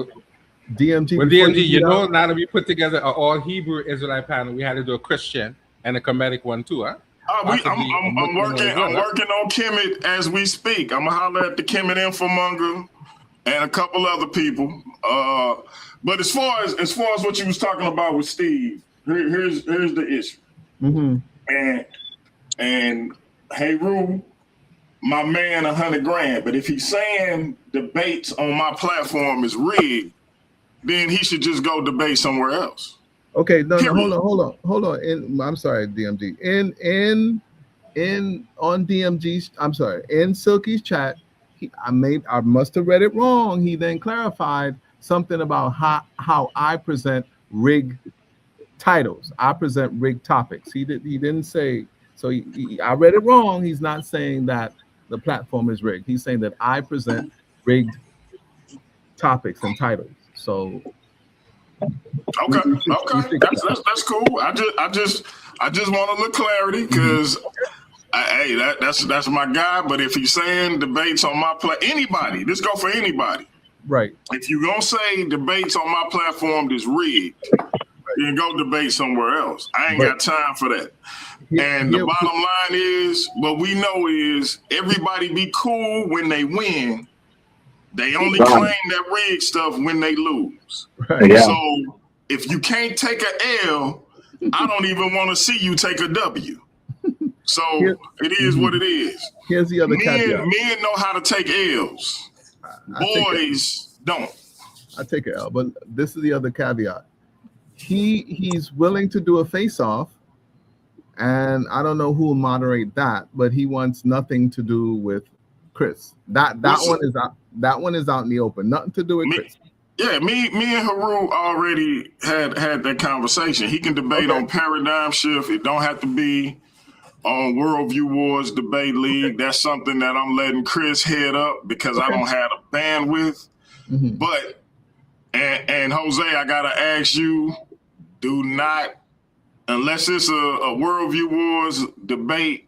DMG. Well, DMG, now that we put together an all Hebrew Israelite panel, we had to do a Christian and a Kemetic one too, huh? I'm working on Kemet as we speak. I'm gonna holler at the Kemet Infomonger and a couple other people. But as far as what you was talking about with Steve, here's the issue. And hey, Rue, my man, 100 grand. But if he's saying debates on my platform is rigged, then he should just go debate somewhere else. Okay, no, hold on. I'm sorry, DMG. On DMG's, I'm sorry, in Silky's chat, I must have read it wrong. He then clarified something about how I present rigged titles. I present rigged topics. He didn't say, so I read it wrong. He's not saying that the platform is rigged. He's saying that I present rigged topics and titles. So okay, that's cool. I just want a little clarity because that's my guy. But if he's saying debates on my anybody, this go for anybody. Right. If you gonna say debates on my platform is rigged, then go debate somewhere else. I ain't got time for that. And the bottom line is, what we know is everybody be cool when they win. They only claim that rigged stuff when they lose. Right. Yeah. So if you can't take a L, I don't even want to see you take a W. So it is what it is. Here's the other caveat. Men know how to take L's. Boys don't. I take an L, but this is the other caveat. He's willing to do a face-off, and I don't know who will moderate that, but he wants nothing to do with Chris. That one is out. That one is out in the open. Nothing to do with Chris. Yeah, me and Haru already had that conversation. He can debate on Paradigm Shift. It don't have to be on Worldview Wars Debate League. That's something that I'm letting Chris head up because I don't have the bandwidth. But and Jose, I gotta ask you, do not, unless it's a Worldview Wars debate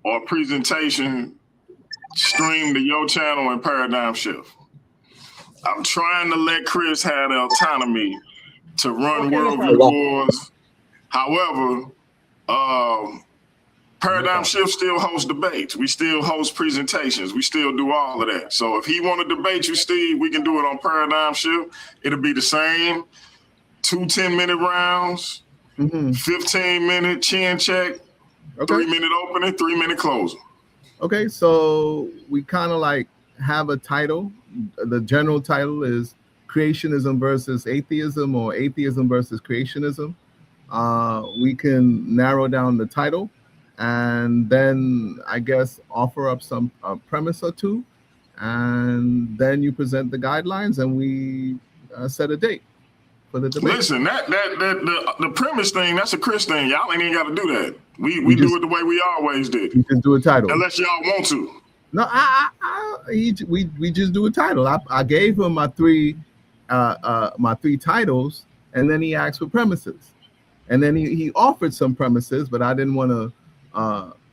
or presentation, stream to your channel and Paradigm Shift. I'm trying to let Chris have the autonomy to run Worldview Wars. However, Paradigm Shift still hosts debates. We still host presentations. We still do all of that. So if he want to debate you, Steve, we can do it on Paradigm Shift. It'll be the same 2 10-minute rounds, 15-minute chin check, 3-minute opening, 3-minute closing. Okay, so we kind of like have a title. The general title is Creationism versus Atheism, or Atheism versus Creationism. We can narrow down the title and then I guess offer up some premise or two, and then you present the guidelines and we set a date for the debate. Listen, the premise thing, that's a Chris thing. Y'all ain't even got to do that. We do it the way we always did. You can do a title. Unless y'all want to. No, we just do a title. I gave him my three titles, and then he asked for premises, and then he offered some premises, but I didn't want to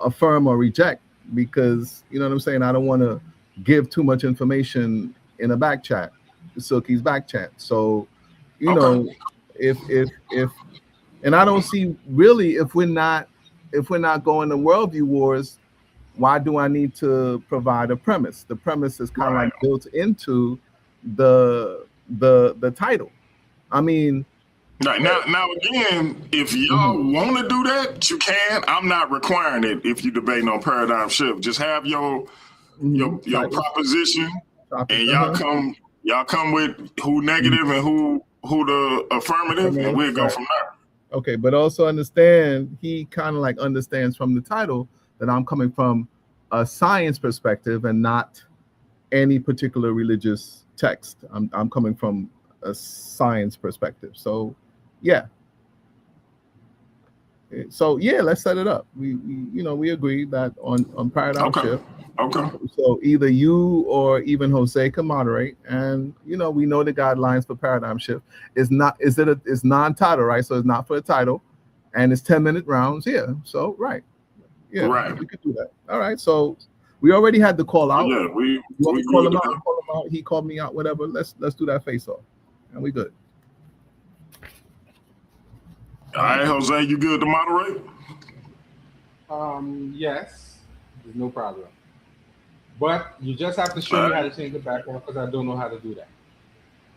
affirm or reject because you know what I'm saying. I don't want to give too much information in a back chat, Silky's back chat. So you know, if and I don't see really if we're not going to Worldview Wars, why do I need to provide a premise? The premise is kind of like built into the title. I mean, now again, if y'all want to do that, you can. I'm not requiring it. If you debating on Paradigm Shift, just have your proposition, and y'all come with who negative and who the affirmative, and we'll go from there. Okay, but also understand he kind of like understands from the title that I'm coming from a science perspective and not any particular religious text. I'm coming from a science perspective. So yeah. So yeah, let's set it up. We agreed that on Paradigm Shift. Okay. So either you or even Jose can moderate, and we know the guidelines for Paradigm Shift. It's non-title, right? So it's not for a title, and it's 10-minute rounds. Yeah. So we could do that. All right. So we already had the call out. Yeah, we call him out. He called me out. Whatever. Let's do that face off, and we good. All right, Jose, you good to moderate? Yes, there's no problem. But you just have to show me how to change the background because I don't know how to do that.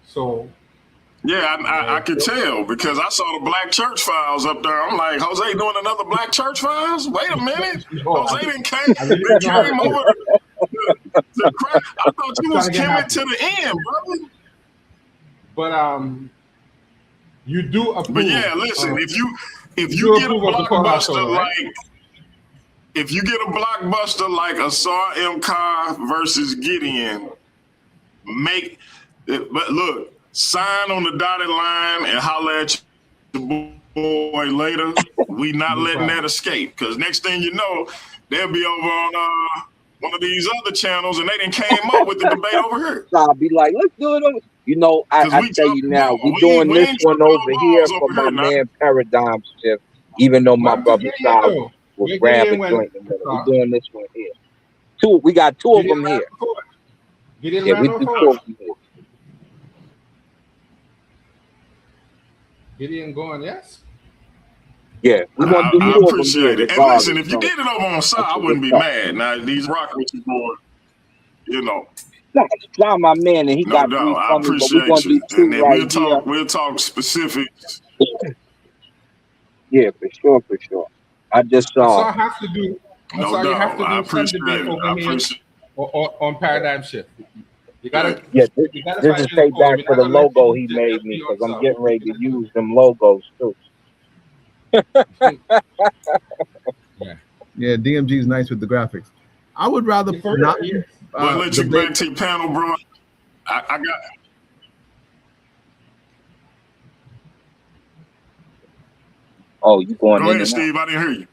So Yeah, I could tell because I saw the Black Church Files up there. I'm like, Jose doing another Black Church Files? Wait a minute. Jose didn't came over the crack. I thought you was coming to the end, brother. But you do approve. But yeah, listen, if you get a blockbuster like Asar M. Khan versus Gideon, but look, sign on the dotted line and holler at your boy later. We not letting that escape because next thing you know, they'll be over on one of these other channels and they done came up with the debate over here. I'll be like, let's do it over. You know, I tell you now, we're doing this one over here for my man Paradigm Shift, even though my brother Sal was grabbing joint in the middle. We're doing this one here. We got two of them here. Yeah, we do two of them here. Gideon going, yes? Yeah, we want to do I more appreciate it. And listen, if you did it over on side, I wouldn't be mad. Now, these rock with you boys, you know. No, John, my man, and he got doubt. I coming, appreciate but you. And then right we'll talk specifics. Yeah, for sure. I just saw. I have to do. No doubt. You have to do I appreciate debate it. over here on Paradigm Shift. You gotta. Yeah, this is payback for the logo he made me because I'm getting ready to use them logos too. Yeah, DMG is nice with the graphics. I would rather not. Well, let you back to your panel, bro. I got. Oh, you going Go in ahead, Steve. I didn't hear you.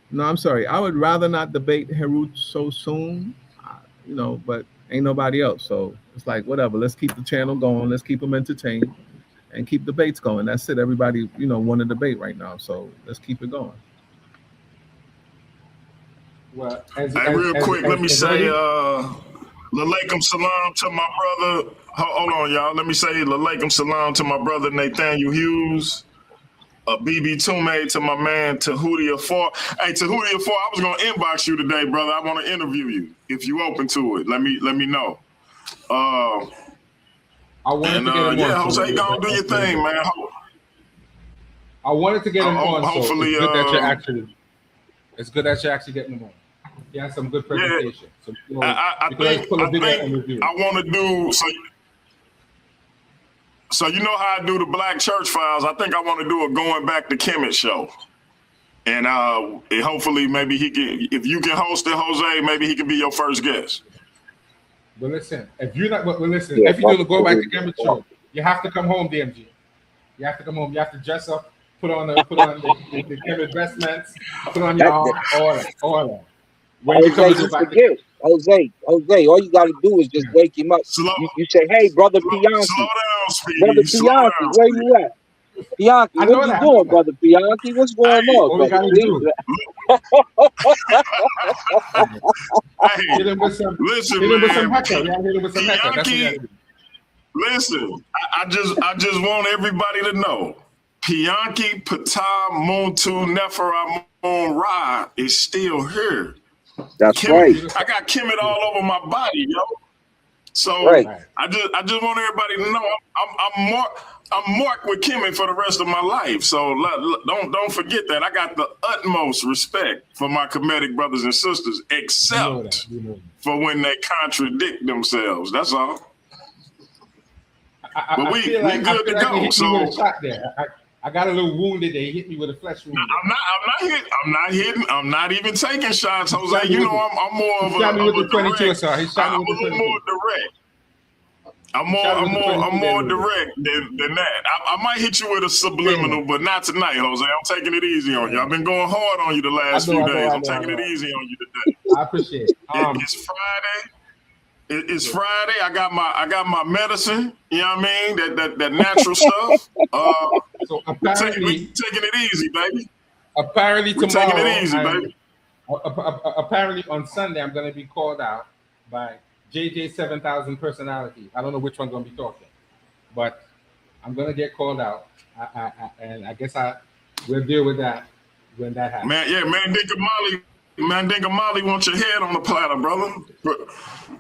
No, I'm sorry. I would rather not debate Herut so soon, you know, but ain't nobody else. So it's like, whatever. Let's keep the channel going. Let's keep them entertained and keep debates going. That's it. Everybody, you know, want to debate right now. So let's keep it going. Well, real quick, let me say, Lalaikum salam to my brother. Hold on, y'all. Let me say Lalaikum salam to my brother Nathaniel Hughes. BB Tume to my man Tahuti Afar. Hey, Tahuti Afar, I was gonna inbox you today, brother. I want to interview you if you open to it. Let me know. I wanted to get him on. Jose, go do your thing, man. I wanted to get him on. Hopefully, so it's good that you're actually getting him on. He has some good presentation. Yeah. So, I think I want to do so you know how I do the Black Church Files. I think I want to do a Going Back to Kemet show. And hopefully maybe he can, if you can host it, Jose, maybe he can be your first guest. But listen, if you're not, if you do the Go Back to Kemet show, you have to come home, DMG. You have to come home. You have to dress up, put on the Kemet vestments, put on your arm, all that. Jose, all you got to do is just wake him up. You say, hey, brother Pianki. Slow down, Speedy. Brother Pianki, where you at? Pianki, what you doing, brother Pianki? What's going on? Hit him with some heckle. Hit him with some heckle. Pianki, listen, I just want everybody to know, Pianki Patah Muntu Nefer Amun Ra is still here. That's Kemet, right. I got Kemet all over my body, yo. So I just want everybody to know I'm marked with Kemet for the rest of my life. So don't forget that. I got the utmost respect for my Kemetic brothers and sisters, except for when they contradict themselves. That's all. But we good to go. So I got a little wounded. They hit me with a flesh wound. I'm not even taking shots, Jose. You know I'm more of a direct. I'm a little more direct. I'm more direct than that. I might hit you with a subliminal, but not tonight, Jose. I'm taking it easy on you. I've been going hard on you the last few days. I'm taking it easy on you today. I appreciate it. It's Friday. It's Friday. I got my medicine. You know what I mean? That natural stuff. So apparently, taking it easy, baby. Apparently tomorrow, taking it easy, baby. Apparently on Sunday, I'm going to be called out by JJ 7000 personality. I don't know which one's going to be talking, but I'm going to get called out, and I guess we'll deal with that when that happens. Man, Nick Amali Mandinga Molly wants your head on the platter, brother.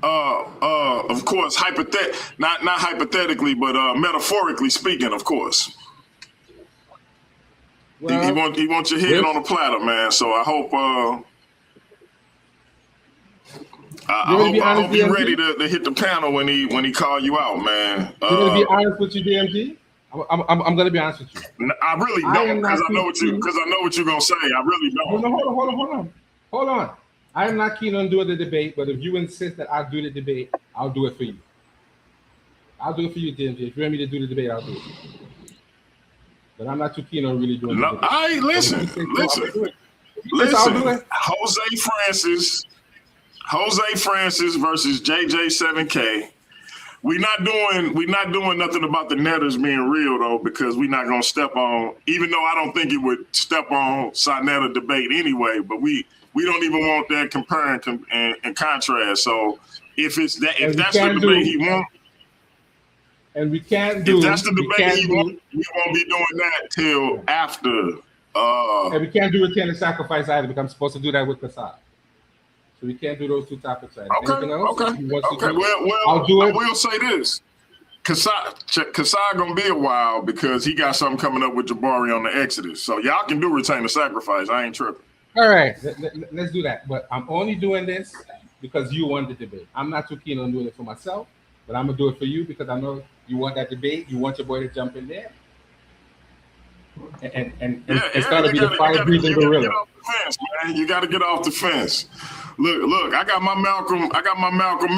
Of course, not hypothetically, but metaphorically speaking, of course. Well, he wants your head on the platter, man. So I hope I hope you're ready to hit the panel when he call you out, man. I'm gonna be honest with you, DMG. I'm gonna be honest with you. I really don't, because I know what you're gonna say. I really don't. Hold on. I am not keen on doing the debate, but if you insist that I'll do the debate, I'll do it for you. I'll do it for you, DMG. If you want me to do the debate, I'll do it. But I'm not too keen on really doing the debate. All right, listen. I'll do it. Jose Francis versus JJ7K. We're not doing nothing about the netters being real though, because we're not gonna step on. Even though I don't think it would step on Sa-Netta debate anyway, but we don't even want that compare and contrast. So if that's the debate he wants, and we can't do. If that's the debate he wants, we won't be doing that till after. And we can't do return and sacrifice either, because I'm supposed to do that with Kasad. So we can't do those two topics. Right? Okay. Well, I'll do it. I will say this: Kasad gonna be a while because he got something coming up with Jabari on the Exodus. So y'all can do retain the sacrifice. I ain't tripping. All right, let's do that. But I'm only doing this because you won the debate. I'm not too keen on doing it for myself, but I'm gonna do it for you because I know you want that debate. You want your boy to jump in there. And it's gotta be the fire-breathing gorilla. You gotta get off the fence. Look, I got my Malcolm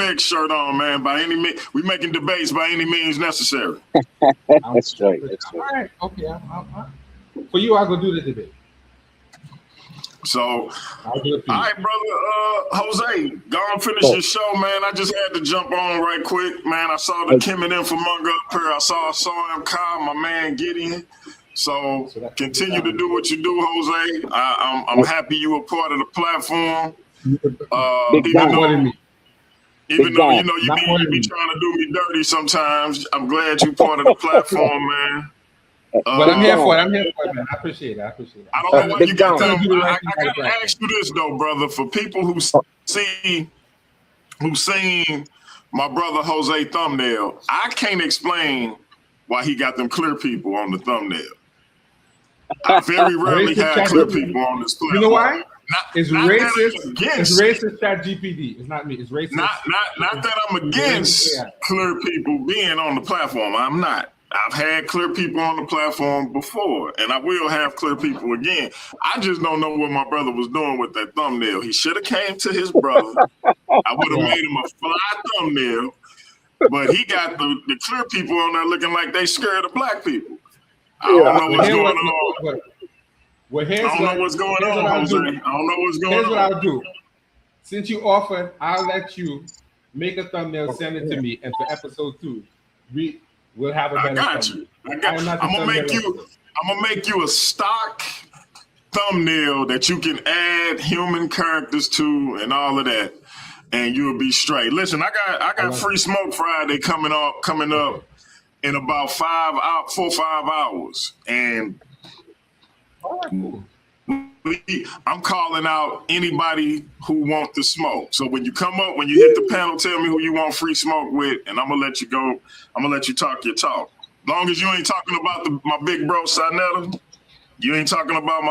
X shirt on, man. By any means, we making debates by any means necessary. That's right. All right, okay. For you, I'll go do the debate. So, I'll do it for you. all right, brother. Jose, go on finish your show, man. I just had to jump on right quick, man. I saw the Kim and them from Munga up here. I saw him, Kyle, my man Gideon. So continue to do what you do, Jose. I'm happy you were part of the platform. Even though you know you be trying to do me dirty sometimes, I'm glad you part of the platform, man. But I'm here for it, man. I appreciate it. I don't know what you got. I gotta ask you this though, brother. For people who've seen my brother Jose thumbnail, I can't explain why he got them clear people on the thumbnail. I very rarely have clear people on this platform. You know why? It's racist. It's racist ChatGPT. It's not me. It's racist. Not that I'm against clear people being on the platform. I'm not. I've had clear people on the platform before, and I will have clear people again. I just don't know what my brother was doing with that thumbnail. He should have came to his brother. I would have made him a fly thumbnail, but he got the clear people on there looking like they scared of black people. I don't know what's going on. Well, I don't know what's going on, Jose. I don't know what's going on. Here's what I'll do. Since you offered, I'll let you make a thumbnail, send it to me, and for episode 2, we'll have a better thumbnail. I'm gonna make you a stock thumbnail that you can add human characters to and all of that, and you'll be straight. Listen, I got Free Smoke Friday coming up in about 4 or 5 hours, and I'm calling out anybody who want the smoke. So when you hit the panel, tell me who you want free smoke with, and I'm gonna let you go. I'm gonna let you talk your talk. Long as you ain't talking about my big bro Sa-Netta, you ain't talking about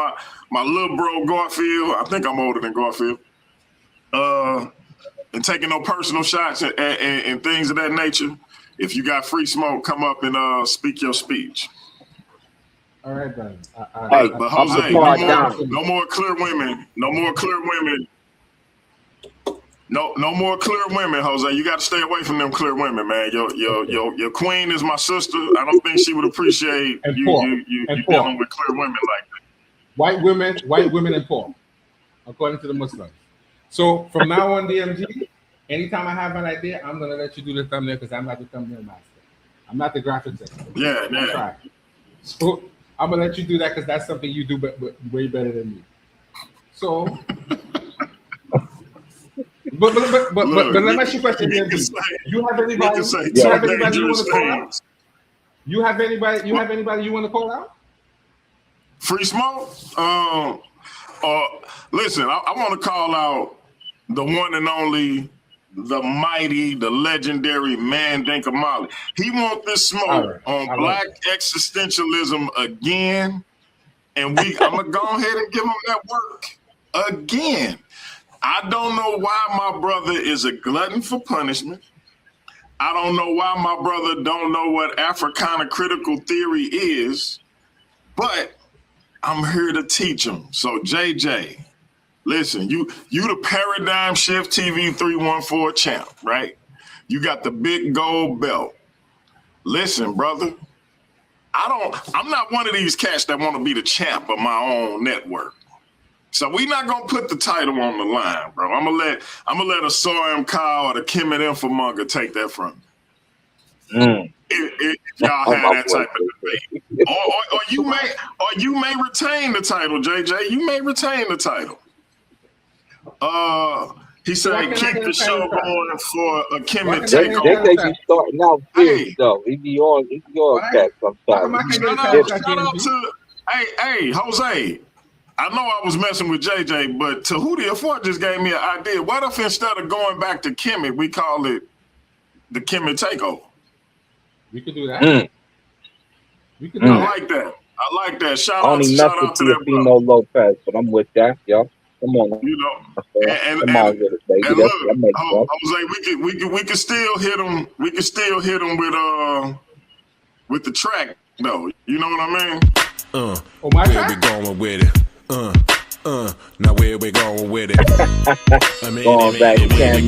my little bro Garfield. I think I'm older than Garfield. And taking no personal shots and things of that nature. If you got free smoke, come up and speak your speech. All right, brother. But Jose, no more clear women. No more clear women. No more clear women, Jose. You got to stay away from them clear women, man. Your queen is my sister. I don't think she would appreciate you dealing with clear women like that. White women and poor, according to the Muslims. So from now on, DMG, anytime I have an idea, I'm gonna let you do the thumbnail because I'm not the thumbnail master. I'm not the graphics expert. Yeah. So I'm gonna let you do that because that's something you do, but way better than me. So, but let me ask you a question. You have anybody? You want to call out? You have anybody you want to call out? Free smoke? Listen, I want to call out the one and only, the mighty, the legendary Mandinka Molly. He want this smoke on black existentialism again, and I'm gonna go ahead and give him that work again. I don't know why my brother is a glutton for punishment. I don't know why my brother don't know what Africana critical theory is, but I'm here to teach him. So JJ, listen, you the Paradigm Shift TV 314 champ, right? You got the big gold belt. Listen, brother, I'm not one of these cats that want to be the champ of my own network. So we not gonna put the title on the line, bro. I'm gonna let a Sorum Kyle or the Kemet Infomonger take that from me. If y'all have that type of debate, or you may retain the title, JJ. You may retain the title. He said keep the show going for a Kemet takeover. They think he's starting out big though. He be on that sometimes. Shout out to hey Jose. I know I was messing with JJ, but Tahuti Afar just gave me an idea. What if instead of going back to Kemet, we call it the Kemet Takeover? We could do that. We could do I like that. I like that. Shout out to that brother. Lopez, but I'm with that, yo. Come on. You know, and look, Jose, we can still hit him. We can still hit him with the track, though. You know what I mean? Where we going with it? Now where we going with it? Going back to Canada,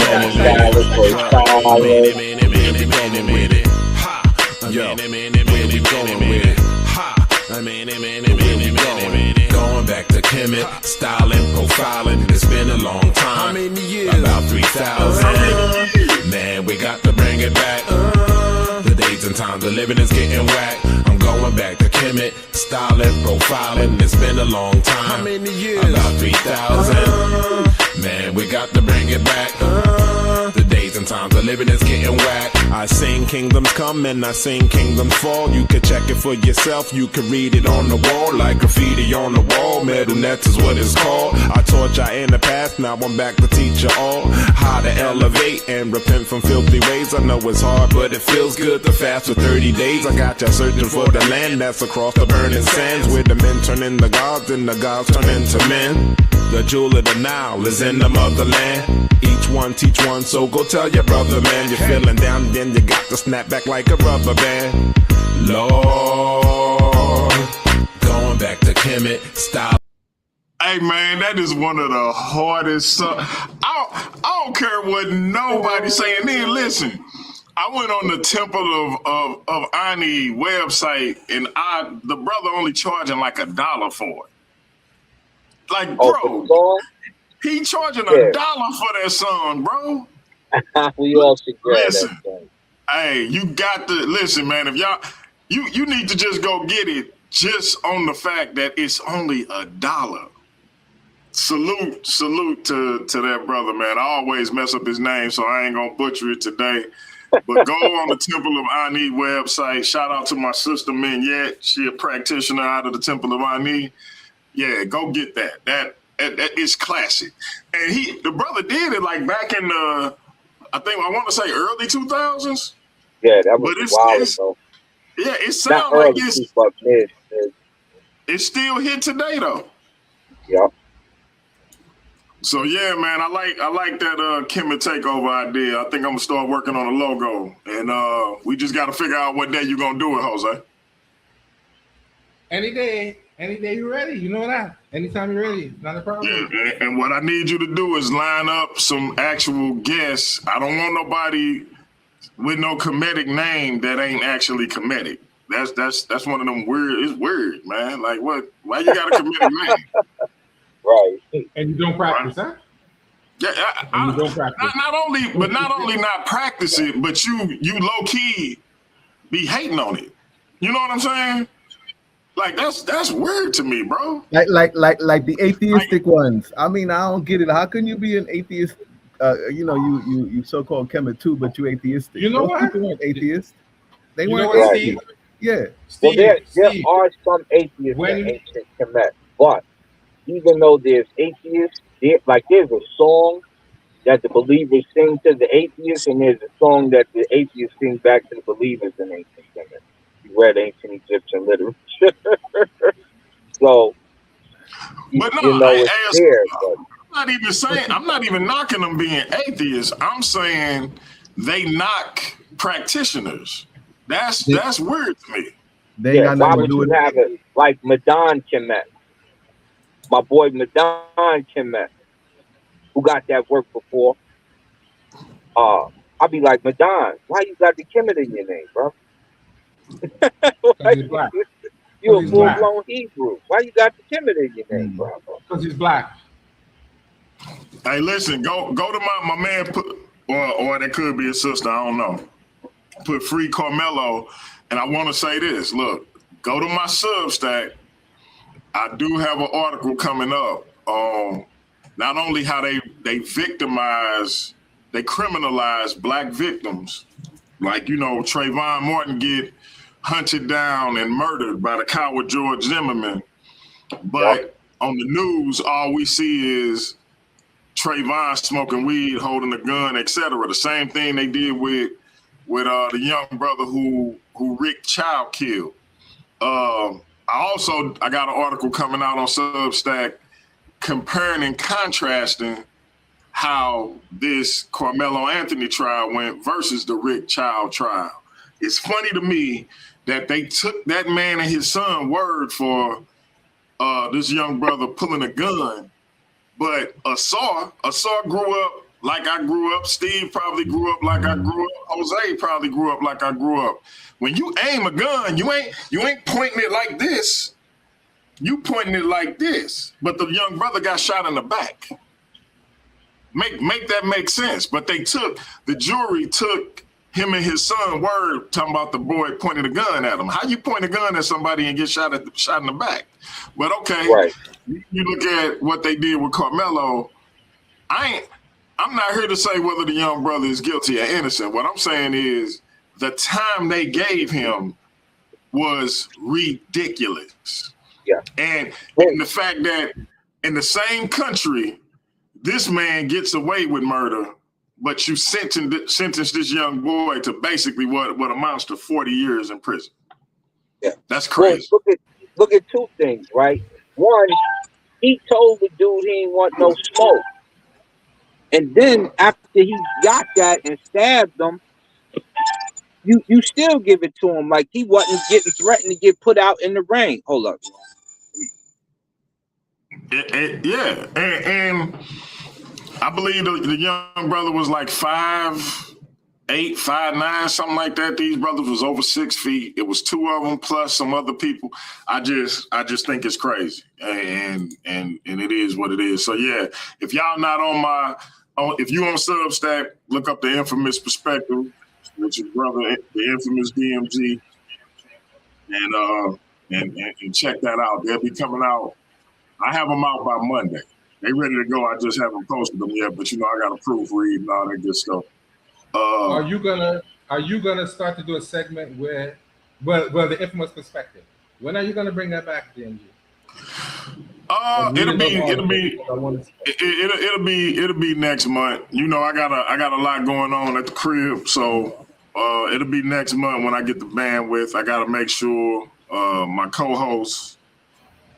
Going back to Kemet, styling, profiling. It's been a long time. How many years? About 3,000. Man, we got to bring it back. The days and times of living is getting whack. I'm going back to Kemet, styling, profiling. It's been a long time. How many years? About 3,000. Man, we got to bring it back. The days and times of living is getting whack. I seen kingdoms come and I seen kingdoms fall. You could check it for yourself. You could read it on the wall like graffiti on the wall. Metal nets is what it's called. I taught y'all in the past. Now I'm back to teach you all how to elevate and repent from filthy ways. I know it's hard, but it feels good to fast for 30 days. I got y'all searching for the land that's across the burning sands, where the men turn into gods and the gods turn into men. The jewel of the Nile is in the motherland. Each one teach one, so go tell your brother, man. You're feeling down, then you got to snap back like a rubber band. Lord, going back to Kemet, style. Hey man, that is one of the hardest. I don't care what nobody's saying. Then listen, I went on the Temple of Ani website, and the brother only charging like $1 for it. Like, bro, he charging $1 for that song, bro. We all should listen. Hey, you got to listen, man. If y'all, you need to just go get it, just on the fact that it's only $1. Salute to that brother, man. I always mess up his name, so I ain't gonna butcher it today. But go on the Temple of Ani website. Shout out to my sister Minyette. She a practitioner out of the Temple of Ani. Yeah, go get that. That is classic. And the brother did it like back in the, I want to say early 2000s. Yeah, that was wild though. Yeah, it sounds like it's still hit today though. Yeah. So yeah, man, I like that Kemet takeover idea. I think I'm gonna start working on a logo, and we just got to figure out what day you're gonna do it, Jose. Any day you're ready. You know that. Anytime you're ready, not a problem. Yeah, and what I need you to do is line up some actual guests. I don't want nobody with no Kemetic name that ain't actually Kemetic. That's one of them weird. It's weird, man. Like what? Why you got a Kemetic name? Right. And you don't practice, huh? Yeah, you don't practice. Not only not practice it, but you low key be hating on it. You know what I'm saying? Like that's weird to me, bro. Like the atheistic ones. I mean, I don't get it. How can you be an atheist? You so-called Kemet too, but you atheistic. You know what? People weren't atheists. They weren't atheists. Yeah. Well, there are some atheists that ain't Kemet, but even though there's atheists, like there's a song that the believers sing to the atheists, and there's a song that the atheists sing back to the believers in ancient Kemet. You read ancient Egyptian literature. So, but no, you know, it's there. I'm not even knocking them being atheists. I'm saying they knock practitioners. That's weird to me. They got why nothing would to do you with have it like Madan Kemet? My boy Madan Kemet, who got that work before. I'll be like, Madan, why you got the Kemet in your name, bro? He's black. You're a full-blown Hebrew. Why you got the Kemet in your name, bro? Because he's black. Hey, listen, go to my man, or that could be a sister, I don't know. Put Free Carmelo, and I want to say this. Look, go to my Substack. I do have an article coming up on not only how they criminalize black victims, like, you know, Trayvon Martin get hunted down and murdered by the coward George Zimmerman, but on the news, all we see is Trayvon smoking weed, holding a gun, etc. The same thing they did with the young brother who Rick Child killed. I got an article coming out on Substack comparing and contrasting how this Carmelo Anthony trial went versus the Rick Child trial. It's funny to me that they took that man and his son word for this young brother pulling a gun, but Asar grew up like I grew up. Steve probably grew up like I grew up. Jose probably grew up like I grew up. When you aim a gun, you ain't pointing it like this. You pointing it like this. But the young brother got shot in the back. Make that make sense. But the jury took him and his son word talking about the boy pointing a gun at him. How you point a gun at somebody and get shot in the back? But okay, right. You look at what they did with Carmelo. I'm not here to say whether the young brother is guilty or innocent. What I'm saying is the time they gave him was ridiculous. Yeah. And the fact that in the same country, this man gets away with murder, but you sentence this young boy to basically what amounts to 40 years in prison. Yeah. That's crazy. Well, look at two things, right? One, he told the dude he didn't want no smoke. And then after he got that and stabbed him, you still give it to him like he wasn't getting threatened to get put out in the rain. Hold up. Yeah. And I believe the young brother was like 5'8", 5'9", something like that. These brothers was over 6 feet. It was two of them plus some other people. I just think it's crazy, and it is what it is. So yeah, if y'all not if you on Substack, look up the Infamous Perspective, which is brother the infamous DMG, and check that out. They'll be coming out. I have them out by Monday. They ready to go. I just haven't posted them yet, but I got to proofread and all that good stuff. Are you gonna start to do a segment where the Infamous Perspective? When are you gonna bring that back, DMG? It'll be next month. I got a lot going on at the crib, so it'll be next month when I get the bandwidth. I got to make sure my co-hosts,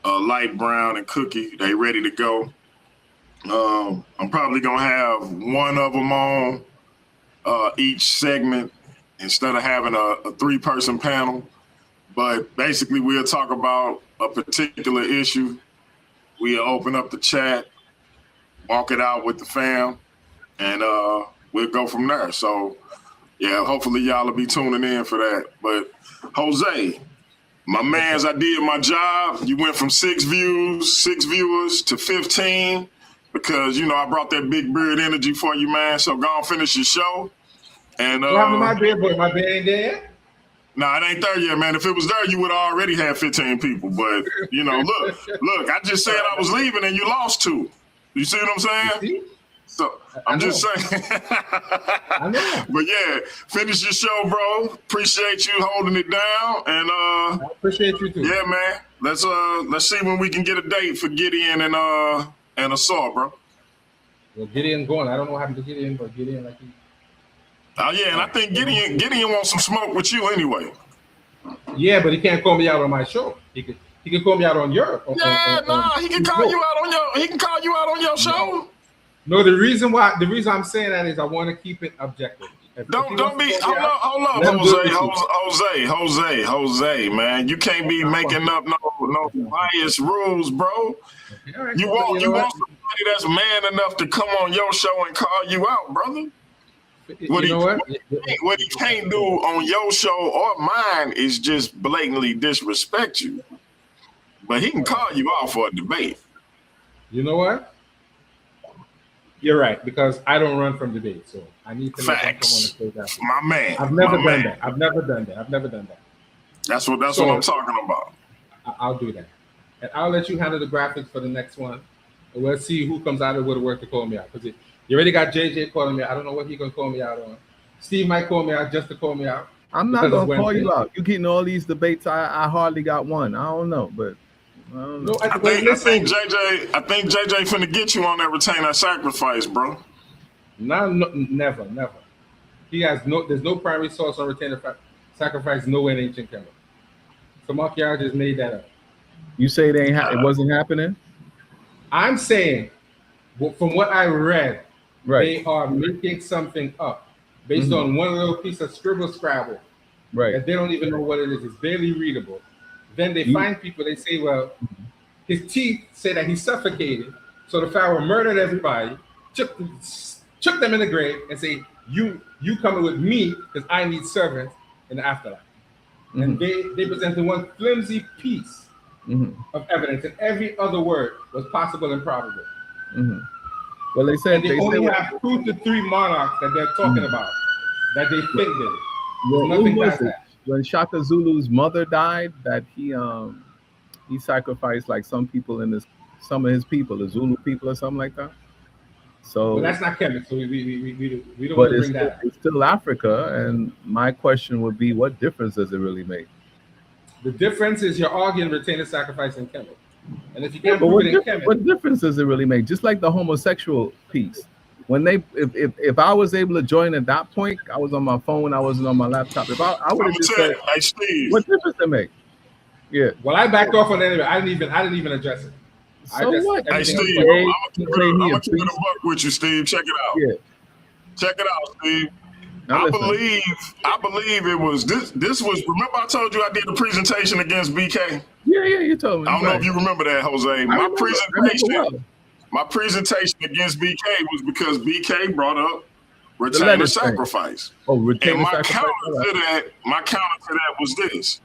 Light Brown and Cookie, they ready to go. I'm probably gonna have one of them on each segment instead of having a 3-person panel. But basically, we'll talk about a particular issue. We'll open up the chat, walk it out with the fam, and we'll go from there. So, yeah, hopefully y'all will be tuning in for that. But Jose, my mans, I did my job. You went from 6 viewers to 15 because, I brought that big beard energy for you, man. So go on, finish your show. And what happened to my beard, boy? My beard ain't there? Nah, it ain't there yet, man. If it was there, you would have already had 15 people. But, look, I just said I was leaving and you lost 2. You see what I'm saying? So I'm just saying. I know. But yeah, finish your show, bro. Appreciate you holding it down, and I appreciate you too. Yeah, man. Let's see when we can get a date for Gideon and Assault, bro. Well, Gideon going. I don't know what happened to Gideon, but Gideon like he. Oh yeah, and I think Gideon wants some smoke with you anyway. Yeah, but he can't call me out on my show. He can call me out on your. He can call you out on your. He can call you out on your show. No, the reason I'm saying that is I want to keep it objective. Don't be. Hold up, Jose, man. You can't be making up no biased rules, bro. Right, you want somebody that's man enough to come on your show and call you out, brother. What he can't do on your show or mine is just blatantly disrespect you. But he can call you out for a debate. You know what? You're right, because I don't run from debate, so I need to Facts. My man. I've never done that. That's what I'm talking about. I'll do that. And I'll let you handle the graphics for the next one. And we'll see who comes out of woodwork to call me out. Because you already got JJ calling me out. I don't know what he's going to call me out on. Steve might call me out just to call me out. I'm not going to call you out. You're getting all these debates. I hardly got one. I don't know, but I don't know. I think JJ finna get you on that retainer sacrifice, bro. Never. There's no primary source on retainer sacrifice nowhere in ancient Kemet. So Markiar just made that up. You say it wasn't happening? I'm saying, from what I read, right, they are making something up based on one little piece of scrabble, right? That they don't even know what it is. It's barely readable. Then they find people. They say, well, his teeth say that he suffocated, so the Pharaoh murdered everybody, took them in the grave, and say, you coming with me because I need servants in the afterlife. And they presented one flimsy piece of evidence, and every other word was possible and probable. Well, they said they only have 2 to 3 monarchs that they're talking about that they think did it. Well, nothing past that. When Shaka Zulu's mother died, that he sacrificed like some of his people, the Zulu people or something like that. So well, that's not Kemet, so we don't want to bring that up. It's still Africa, and my question would be, what difference does it really make? The difference is you're arguing retainer sacrifice in Kemet. And if you can't prove it in Kemet, what difference does it really make? Just like the homosexual piece. When if I was able to join at that point, I was on my phone, I wasn't on my laptop. If I would have just said, hey, Steve, what difference does it make? Yeah. Well, I backed off on that anyway. I didn't even address it. So what? Hey, Steve, I'm gonna keep it a buck with you, Steve. Check it out. Yeah. Check it out, Steve. I believe it was this was, remember I told you I did a presentation against BK? Yeah, you told me. I don't know if you remember that, Jose. My presentation against BK was because BK brought up retainer sacrifice. Oh, retainer sacrifice. My counter to that was this.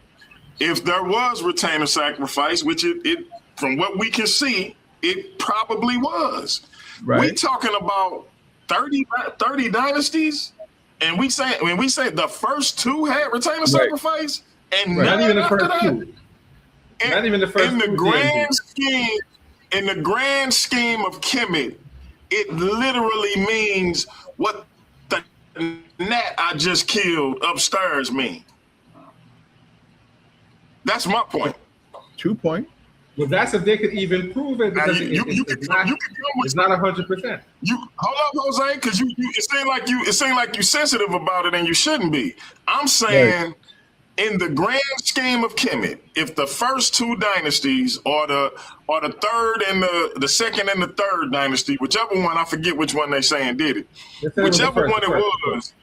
If there was retainer sacrifice, which it from what we can see, it probably was. Right. We talking about 30 dynasties, and we say the first 2 had retainer sacrifice, and not even the first 2. Not even the first. In the grand scheme of Kemet, it literally means what the gnat I just killed upstairs mean. That's my point. 2 point. Well, that's if they could even prove it, because it's not 100%. You hold up, Jose, because it seemed like you sensitive about it, and you shouldn't be. I'm saying, in the grand scheme of Kemet, if the first 2 dynasties, or the third and the second and the third dynasty, whichever one, I forget which one they saying did it, whichever one it was,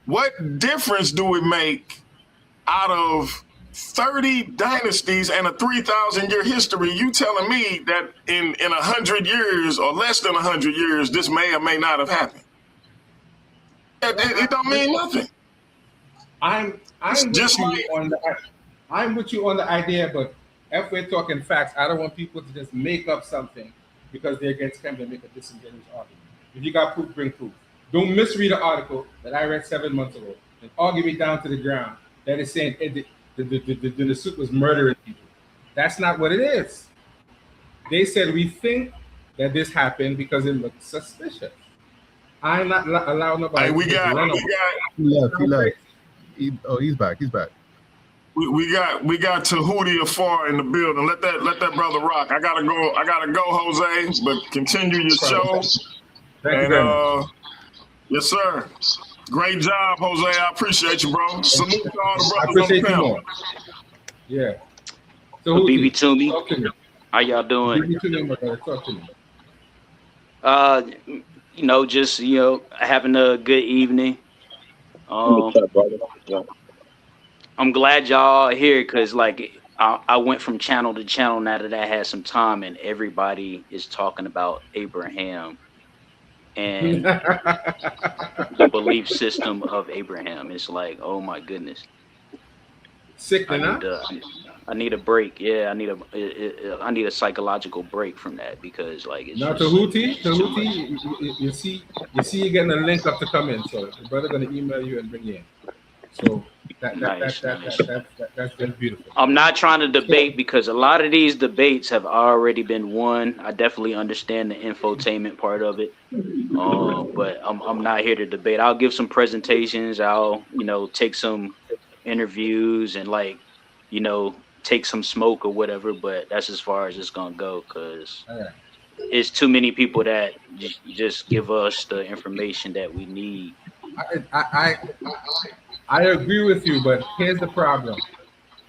what difference do it make out of 30 dynasties and a 3,000-year history? You telling me that in 100 years or less than 100 years, this may or may not have happened? It don't mean nothing. I'm with you on the idea, but if we're talking facts, I don't want people to just make up something because they're against Kemet and make a disingenuous argument. If you got proof, bring proof. Don't misread an article that I read 7 months ago and argue me down to the ground that is saying the Nasut was murdering people. That's not what it is. They said, we think that this happened because it looks suspicious. I'm not allowing nobody. Hey, we got. He left. He's back. We got Tahuti Afar in the building. Let that brother rock. I gotta go, Jose. But continue your show. Thank you. Yes, sir. Great job, Jose. I appreciate you, bro. Salute to all the brothers I appreciate on the you panel. more. Yeah. So BB Toomey, how y'all doing? BB Toomey, my brother, talk to me. Just having a good evening. I'm glad y'all are here because I went from channel to channel now that I had some time, and everybody is talking about Abraham and the belief system of Abraham. It's like, oh my goodness. I need a break. Yeah, I need a psychological break from that because it's now Tahuti, you see you're getting a link up to come in, so the brother gonna email you and bring you in. So that's just beautiful. I'm not trying to debate because a lot of these debates have already been won. I definitely understand the infotainment part of it, but I'm not here to debate. I'll give some presentations. I'll take some interviews and take some smoke or whatever. But that's as far as it's gonna go because it's too many people that just give us the information that we need. I agree with you, but here's the problem.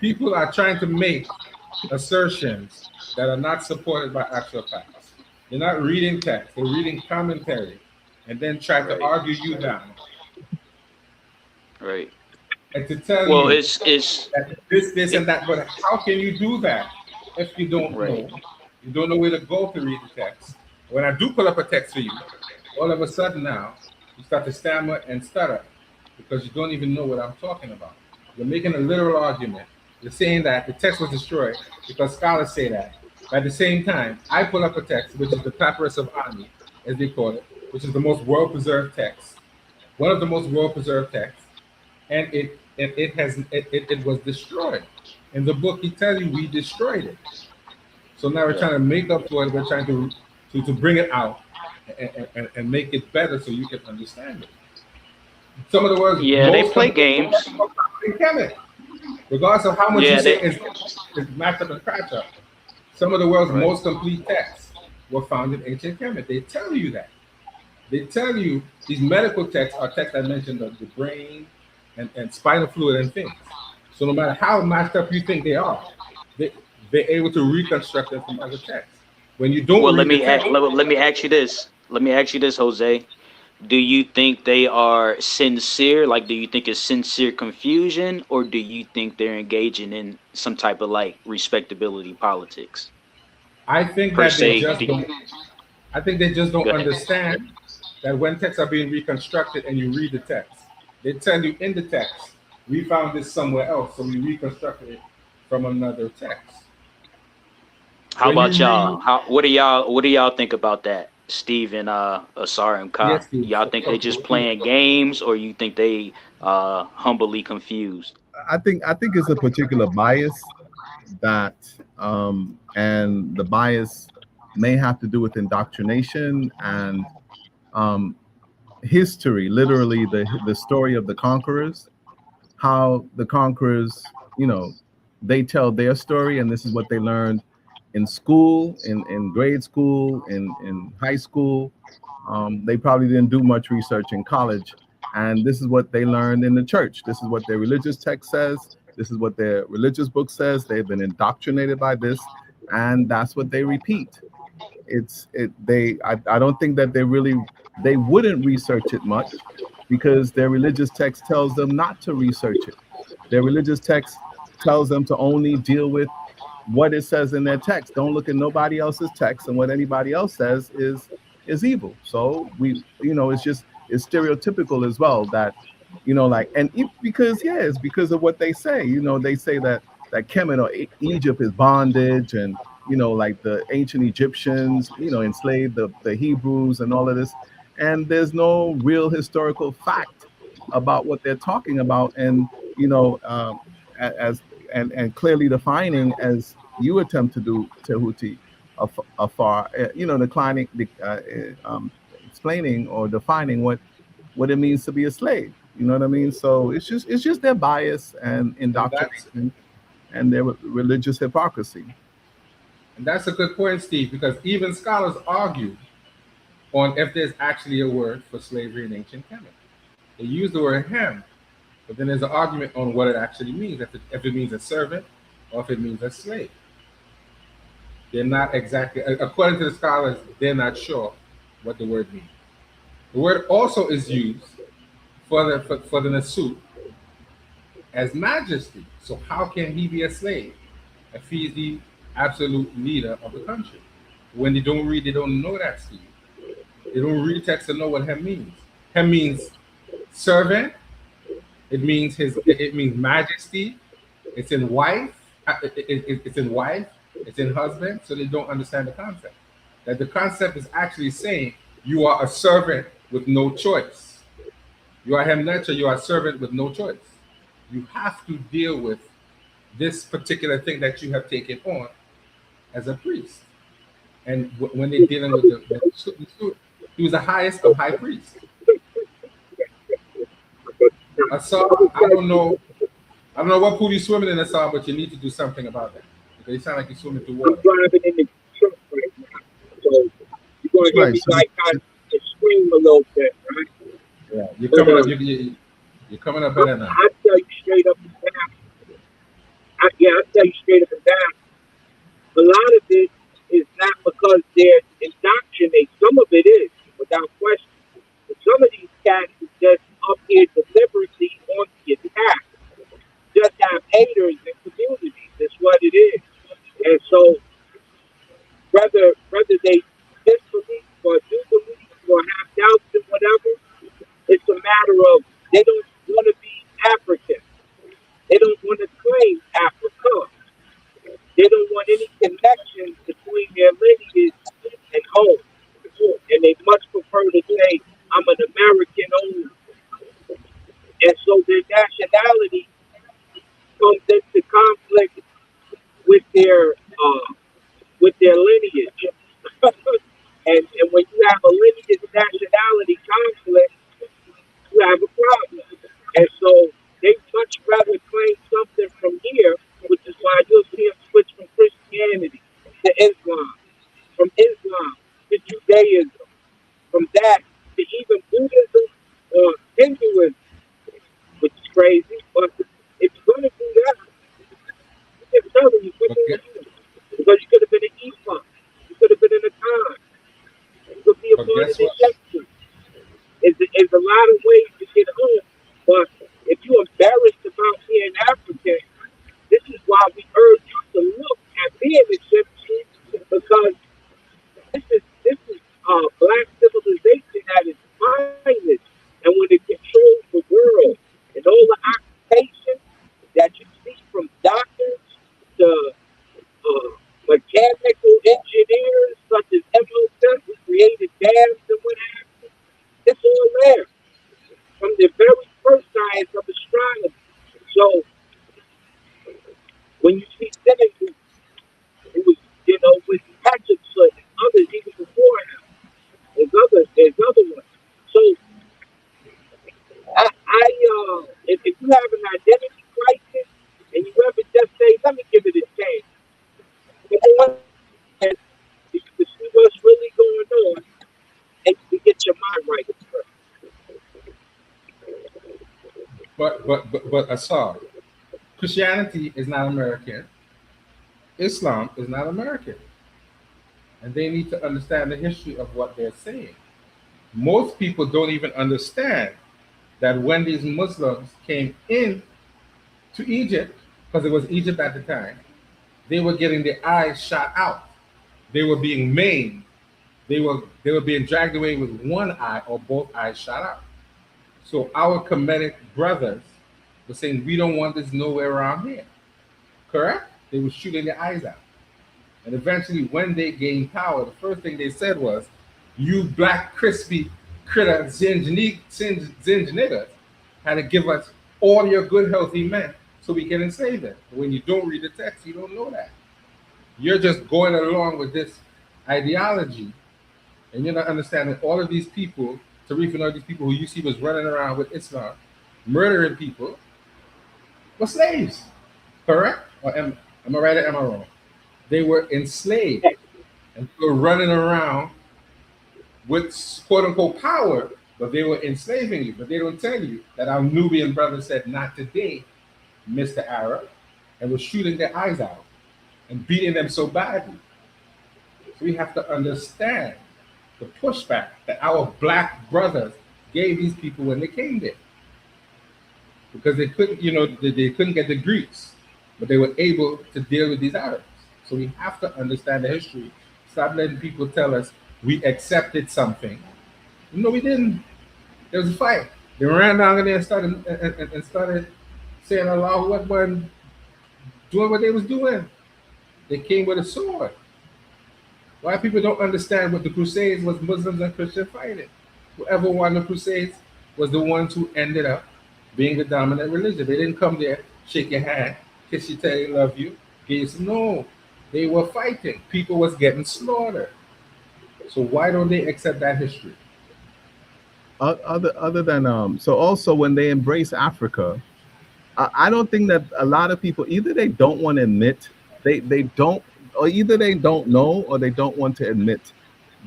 People are trying to make assertions that are not supported by actual facts. They're not reading text, they're reading commentary and then try to argue you down. Right. And to tell you it's that this and that, but how can you do that if you don't know? You don't know where to go to read the text. When I do pull up a text for you, all of a sudden now, you start to stammer and stutter because you don't even know what I'm talking about. You're making a literal argument. You're saying that the text was destroyed because scholars say that. At the same time, I pull up a text, which is the Papyrus of Ani, as they call it, which is the most well-preserved text, one of the most well-preserved texts, and it was destroyed. In the book, he tells you we destroyed it. So now we're trying to make up for it. We're trying to bring it out and make it better so you can understand it. Some of the words. Yeah, they play games. Regardless of how much you say is matched up and cracked up. Some of the world's most complete texts were found in ancient Kemet. They tell you that. They tell you these medical texts are texts that mention the brain and spinal fluid and things. So no matter how matched up you think they are, they're able to reconstruct it from other texts. When you don't, let me ask you this. Let me ask you this, Jose. Do you think they are sincere? Do you think it's sincere confusion, or do you think they're engaging in some type of respectability politics? I think that they just don't understand that when texts are being reconstructed and you read the text, they tell you in the text, we found this somewhere else, so we reconstructed it from another text. How about y'all? What do y'all think about that? Steve and Asar and Ka. Yes, y'all think they just playing games, or you think they humbly confused? I think it's a particular bias that and the bias may have to do with indoctrination and history, literally the story of the conquerors, how the conquerors, they tell their story, and this is what they learned in school, in grade school, in high school. They probably didn't do much research in college, and this is what they learned in the church. This is what their religious text says. This is what their religious book says. They've been indoctrinated by this, and that's what they repeat. I don't think that they wouldn't research it much because their religious text tells them not to research it. Their religious text tells them to only deal with what it says in their text. Don't look at nobody else's text, and what anybody else says is evil. So it's stereotypical as well that, it's because of what they say. They say that Kemet or Egypt is bondage, and the ancient Egyptians, enslaved the Hebrews and all of this. And there's no real historical fact about what they're talking about. And, as clearly defining as you attempt to do, Tehuti, afar, declining, explaining or defining what it means to be a slave. You know what I mean? So it's just their bias and indoctrination and their religious hypocrisy. And that's a good point, Steve, because even scholars argue on if there's actually a word for slavery in ancient Kemet. They use the word hem, but then there's an argument on what it actually means, if it means a servant or if it means a slave. They're not exactly, according to the scholars, they're not sure what the word means. The word also is used for the Nasut as majesty. So how can he be a slave if he's the absolute leader of the country? When they don't read, they don't know that, Steve. They don't read text to know what hem means. Hem means servant. It means majesty. It's in wife. It's in wife. It's in husband. So they don't understand the concept. That the concept is actually saying you are a servant with no choice. You are hemnecha. You are a servant with no choice. You have to deal with this particular thing that you have taken on as a priest. And when they're dealing with the he was the highest of high priests. Asar, I don't know what pool you're swimming in, Asar, but you need to do something about that. Because you sound like you're swimming through water. I'm driving in the truck right now. So you're going to get me like kind of scream a little bit, right? Yeah, you're coming up better now. I tell you straight up and down. I tell you straight up and down. A lot of it is not because they're indoctrinated. Some of it is, without question. But some of these cats are just up here deliberately on the attack. Just have haters in communities. That's what it is. And so, whether they disbelieve or do believe or have doubts and whatever, it's a matter of they don't want to be African. They don't want to claim Africa. They don't want any connection between their lineage and home. And they much prefer to say, I'm an American only. And so their nationality comes into conflict with their lineage. and when you have a lineage nationality conflict, you have a problem. And so they much rather claim something from here, which is why you'll see them switch from Christianity to Islam, from Islam to Judaism, from that to even Buddhism or Hinduism, which is crazy, but it's going to do that. I'm telling you, because you could have been an ephod, you could have been in a con, you could be a part of the history. It's a lot of ways to get home, but if you're embarrassed about being African, this is why we urge you to look at being Egyptian, because this is black civilization at its finest, and when it controls the world and all the occupations that you see from doctors to mechanical engineers such as Imhotep, who created dams and what have you, it's all there from the very first science of astronomy. So when you see Senegal, it was, with Patrick Soot and others even before him, there's other ones. So if you have an identity crisis and you ever just say, let me give it a chance, and you can see what's really going on, and you can get your mind right. But Asar, Christianity is not American. Islam is not American. And they need to understand the history of what they're saying. Most people don't even understand that when these Muslims came in to Egypt, because it was Egypt at the time, they were getting their eyes shot out. They were being maimed. They were being dragged away with one eye or both eyes shot out. So our Kemetic brothers were saying, we don't want this nowhere around here. Correct? They were shooting their eyes out. And eventually, when they gained power, the first thing they said was, you black, crispy, critter, zinj niggas had to give us all your good, healthy men so we can enslave them. But when you don't read the text, you don't know that. You're just going along with this ideology, and you're not understanding all of these people, Tarif and all these people who you see was running around with Islam, murdering people, were slaves. Correct? Or am I right or am I wrong? They were enslaved and they were running around with quote unquote power, but they were enslaving you. But they don't tell you that our Nubian brother said, "Not today, Mr. Arab," and was shooting their eyes out and beating them so badly. So we have to understand the pushback that our black brothers gave these people when they came there. Because they couldn't, they couldn't get the Greeks, but they were able to deal with these Arabs. So we have to understand the history. Stop letting people tell us we accepted something. No, we didn't. There was a fight. They ran down there and started saying Allahu Akbar and doing what they was doing. They came with a sword. Why people don't understand what the Crusades was Muslims and Christians fighting. Whoever won the Crusades was the ones who ended up being the dominant religion. They didn't come there, shake your hand, kiss you, tell you love you, give you some. No, they were fighting. People was getting slaughtered. So why don't they accept that history? Other than so also when they embrace Africa, I don't think that a lot of people either they don't want to admit they don't, or either they don't know or they don't want to admit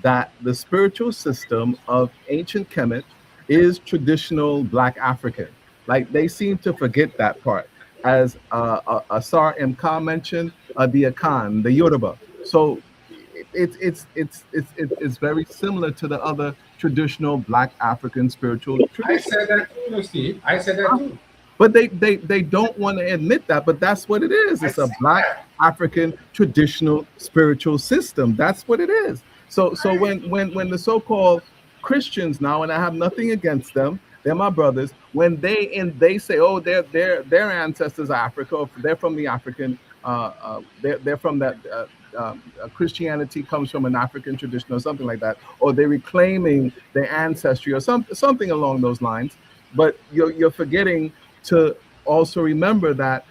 that the spiritual system of ancient Kemet is traditional Black African. Like they seem to forget that part. As Asar M. Khan mentioned, the Akan, the Yoruba. So it's very similar to the other traditional Black African spiritual tradition. I said that too, Steve. I said that too. But they don't want to admit that, but that's what it is. It's a Black African traditional spiritual system. That's what it is. So when the so-called Christians now, and I have nothing against them, they're my brothers, when they say, oh, their ancestors are Africa, or they're from the African, they're from that Christianity comes from an African tradition or something like that, or they're reclaiming their ancestry or something along those lines. But you're forgetting to also remember that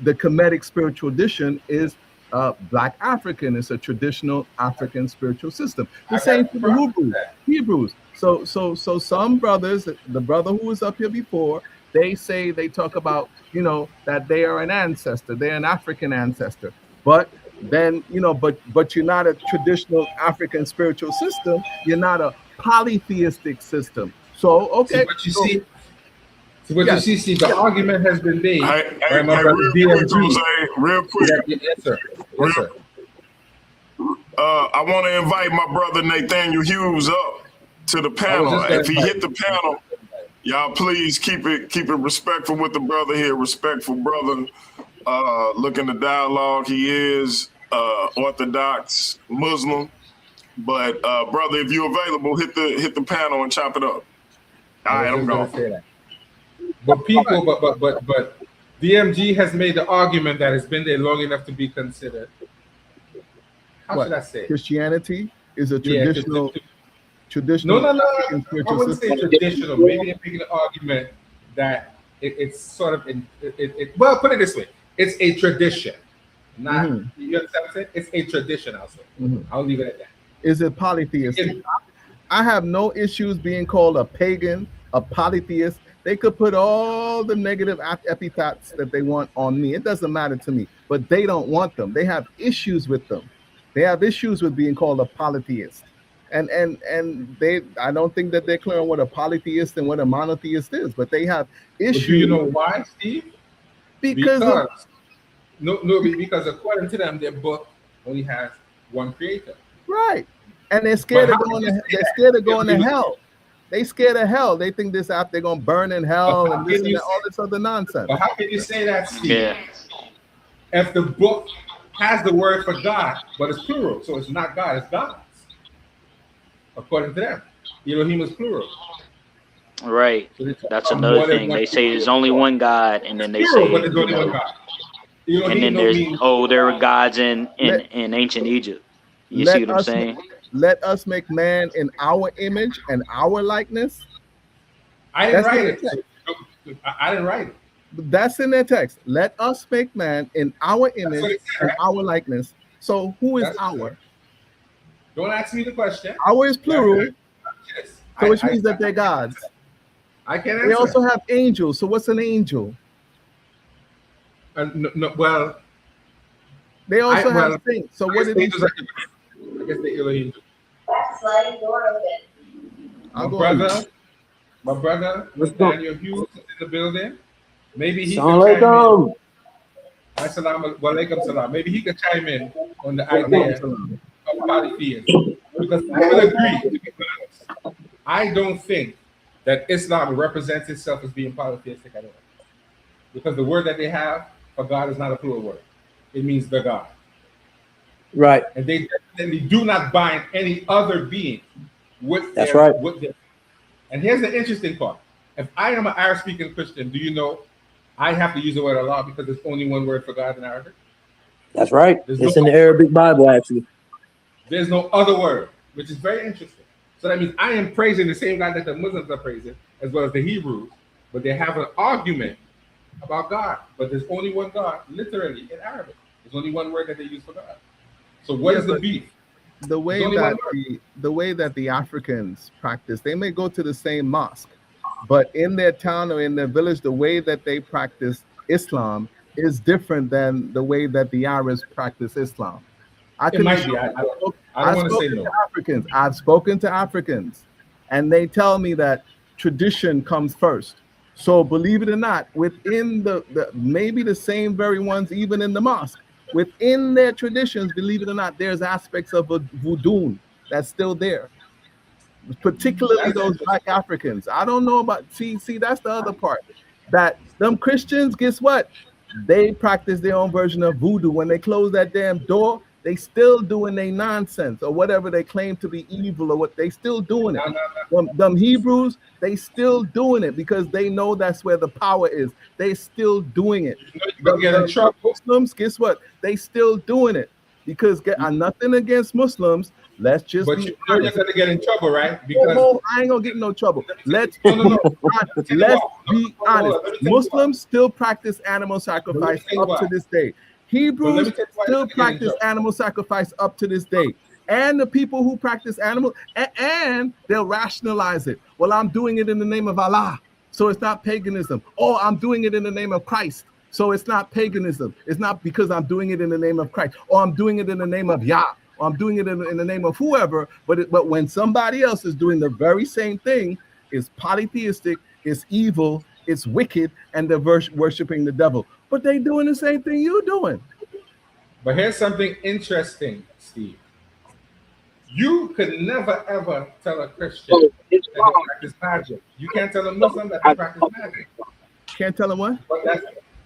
the Kemetic spiritual tradition is Black African. It's a traditional African spiritual system. The same for the Hebrews. So some brothers, the brother who was up here before, they talk about, that they are an ancestor, they're an African ancestor. But then, but you're not a traditional African spiritual system. You're not a polytheistic system. So, okay. You see, the argument has been made. Real quick. Yes, sir. I want to invite my brother Nathaniel Hughes up to the panel. If he hit the panel, y'all please keep it respectful with the brother here. Respectful brother. Looking to dialogue. He is Orthodox Muslim. But brother, if you're available, hit the panel and chop it up. All right, I'm going. But DMG has made the argument that it's been there long enough to be considered. How should I say? Christianity is a traditional. No. I wouldn't say traditional. Maybe they're making the argument that it's sort of well, put it this way: it's a tradition. Not you understand what I'm saying? It's a tradition. I'll say. I'll leave it at that. Is it polytheistic? I have no issues being called a pagan, a polytheist. They could put all the negative epithets that they want on me. It doesn't matter to me, but they don't want them. They have issues with them. They have issues with being called a polytheist. And I don't think that they're clear on what a polytheist and what a monotheist is, but they have issues. Do you know why, Steve? Because according to them, their book only has one creator. Right. And they're scared of going to hell. They scared of hell. They think this app they're gonna burn in hell and this and that, all this other nonsense. But how can you say that, Steve? Yeah. If the book has the word for God, but it's plural, so it's not God, it's gods. According to them, Elohim is plural. Right. So that's another thing. They say there's only one God, and then they say, but there's only one God. And then there were gods in ancient Egypt. You see what I'm saying? Let us make man in our image and our likeness. I didn't write it. I didn't write it. That's in their text. Let us make man in our image and our likeness. So who is our? Don't ask me the question. Our is plural, Yes. so which means that they're gods. I can answer. They also have angels. So what's an angel? Well, they also have saints. So what did he say? I guess the Elohim. Sliding door open. My brother, Daniel Hughes is in the building. Maybe he can chime in. Walaikum salam. Maybe he can chime in on the idea of polytheism. Because I will agree, to be honest, I don't think that Islam represents itself as being polytheistic at all. Because the word that they have for God is not a plural word. It means the God. Right. And they definitely do not bind any other being with That's their, right. with them. And here's the interesting part. If I am an Arab-speaking Christian, do you know I have to use the word Allah because there's only one word for God in Arabic? That's right. There's It's no in the Arabic Bible, actually. There's no other word, which is very interesting. So that means I am praising the same God that the Muslims are praising, as well as the Hebrews, but they have an argument about God. But there's only one God, literally, in Arabic. There's only one word that they use for God. So what is the beef? The way that the Africans practice, they may go to the same mosque, but in their town or in their village, the way that they practice Islam is different than the way that the Arabs practice Islam. It might be. I don't want to say no. I've spoken to Africans, and they tell me that tradition comes first. So believe it or not, within the maybe the same very ones, even in the mosque, within their traditions, believe it or not, there's aspects of a voodoo that's still there. Particularly those Black Africans. I don't know about see, that's the other part. That them Christians, guess what? They practice their own version of voodoo. When they close that damn door, they still doing their nonsense or whatever they claim to be evil or what they still doing it. Them Hebrews, they still doing it because they know that's where the power is. They still doing it. The Muslims, guess what? They still doing it because nothing against Muslims. Let's just be honest. You're gonna get in trouble, right? Because I ain't gonna get in no trouble. Let's be honest. Muslims still practice animal sacrifice up to this day. Hebrews still practice animal sacrifice up to this day. And the people who practice animal, and they'll rationalize it. Well, I'm doing it in the name of Allah, so it's not paganism. Oh, I'm doing it in the name of Christ, so it's not paganism. It's not because I'm doing it in the name of Christ, or I'm doing it in the name of Yah, or I'm doing it in the name of whoever. But when somebody else is doing the very same thing, it's polytheistic, it's evil, it's wicked, and they're worshiping the devil. But they doing the same thing you're doing. But here's something interesting, Steve. You could never ever tell a Christian that they practice magic. You can't tell a Muslim that they practice magic. Can't tell them what?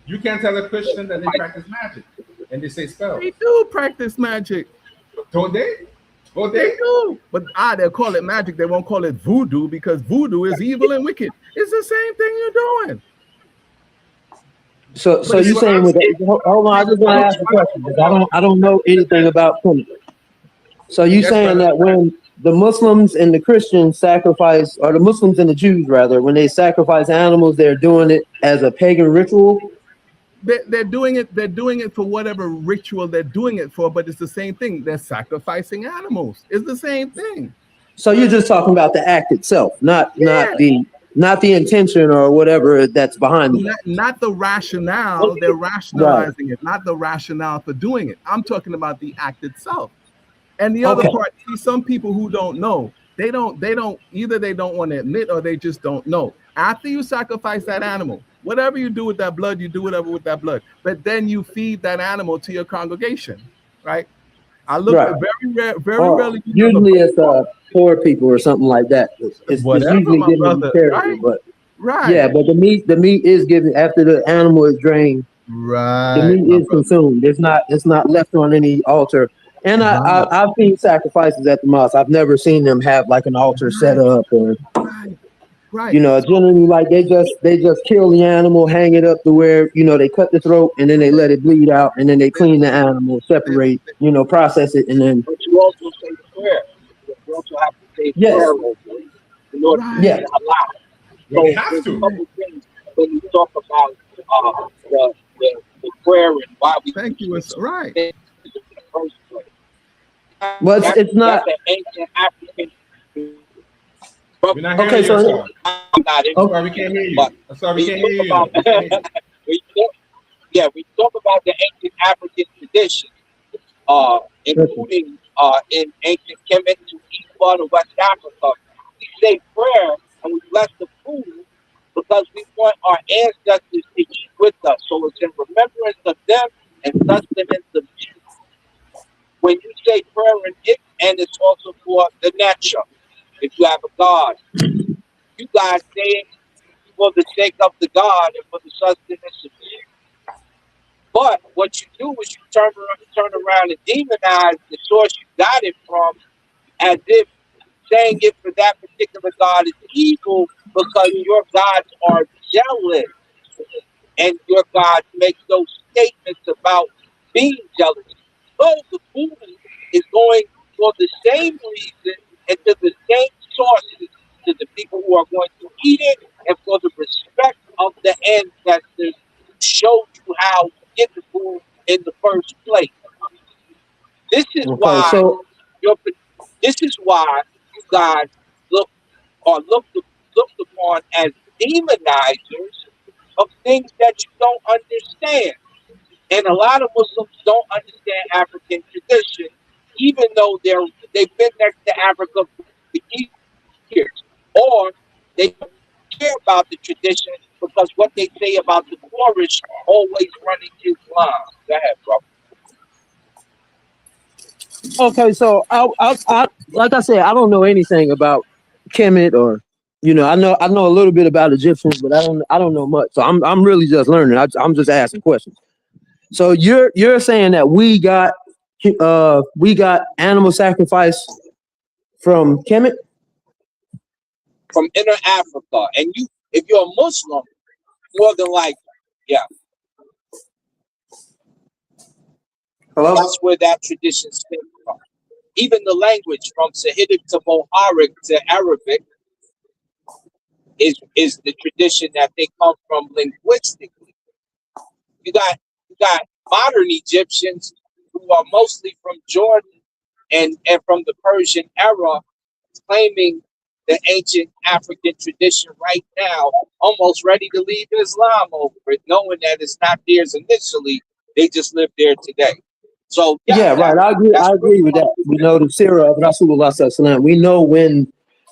You can't tell a Christian that they practice magic and they say spells. They do practice magic. Don't they? Don't they do. But they'll call it magic. They won't call it voodoo because voodoo is evil and wicked. It's the same thing you're doing. So you saying with hold on, I just want to ask a question because I don't know anything about Trinity. So you saying that when the Muslims and the Christians sacrifice, or the Muslims and the Jews rather, when they sacrifice animals, they're doing it as a pagan ritual? They're doing it for whatever ritual they're doing it for, but it's the same thing. They're sacrificing animals. It's the same thing. So you're just talking about the act itself, not the intention or whatever that's behind it. Not the rationale. They're rationalizing it, not the rationale for doing it. I'm talking about the act itself. And the other part, see, some people who don't know, they don't either they don't want to admit or they just don't know. After you sacrifice that animal, whatever you do with that blood, you do whatever with that blood. But then you feed that animal to your congregation, right? I look at very rarely. Usually it's poor people or something like that. It's usually given to charity, but yeah, but the meat is given after the animal is drained. Right, the meat is consumed. It's not left on any altar. And I've seen sacrifices at the mosque. I've never seen them have like an altar set up or, you know, generally like they just kill the animal, hang it up to where, you know, they cut the throat and then they let it bleed out and then they clean the animal, separate, you know, process it and then. But you also say prayer. You also have to say prayer. In order to get Allah. So you have to. When you talk about the prayer and why we thank you, it's right. Well, it's not. That's an ancient African. We're not hearing Okay, you. so I'm not I'm sorry, we can't hear you. I'm sorry, we can't hear you. about, We can't hear you. we talk about the ancient African tradition, including in ancient Kemet to East part of West Africa. We say prayer and we bless the food because we want our ancestors to eat with us. So it's in remembrance of them and sustenance of you. When you say prayer and it's also for the nature. If you have a God, you guys say it for the sake of the God and for the sustenance of you. But what you do is you turn around and demonize the source you got it from, as if saying it for that particular God is evil because your gods are jealous, and your gods make those statements about being jealous. So the food is going for the same reason and to the same sources to the people who are going to eat it, and for the respect of the ancestors who showed you how to get the food in the first place. This is why this is why you guys looked upon as demonizers of things that you don't understand. And a lot of Muslims don't understand African tradition, even though they've been next to Africa for years, or they don't care about the tradition because what they say about the Moorish always running Islam. Go ahead, bro. Okay, so I like I said, I don't know anything about Kemet, or I know a little bit about Egyptians, but I don't know much. So I'm really just learning. I'm just asking questions. So you're saying that we got animal sacrifice from Kemet? From Inner Africa, and if you're a Muslim, more than likely, yeah. Hello? That's where that tradition stems from. Even the language from Sahidic to Moharic to Arabic is the tradition that they come from linguistically. You got modern Egyptians who are mostly from Jordan and from the Persian era, claiming the ancient African tradition right now, almost ready to leave Islam over it, knowing that it's not theirs initially. They just live there today. So yeah, right. I agree with that. We know the Sirah of Rasulullah Sallallahu Alaihi Wasallam. We know when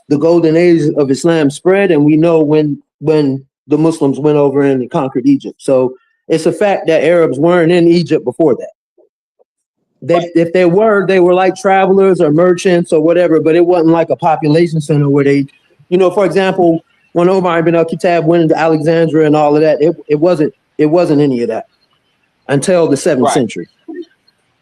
the golden age of Islam spread, and we know when the Muslims went over and conquered Egypt. So it's a fact that Arabs weren't in Egypt before that. If they were like travelers or merchants or whatever, but it wasn't like a population center where they, for example, when Omar ibn al-Khattab went into Alexandria and all of that, it wasn't any of that until the 7th century.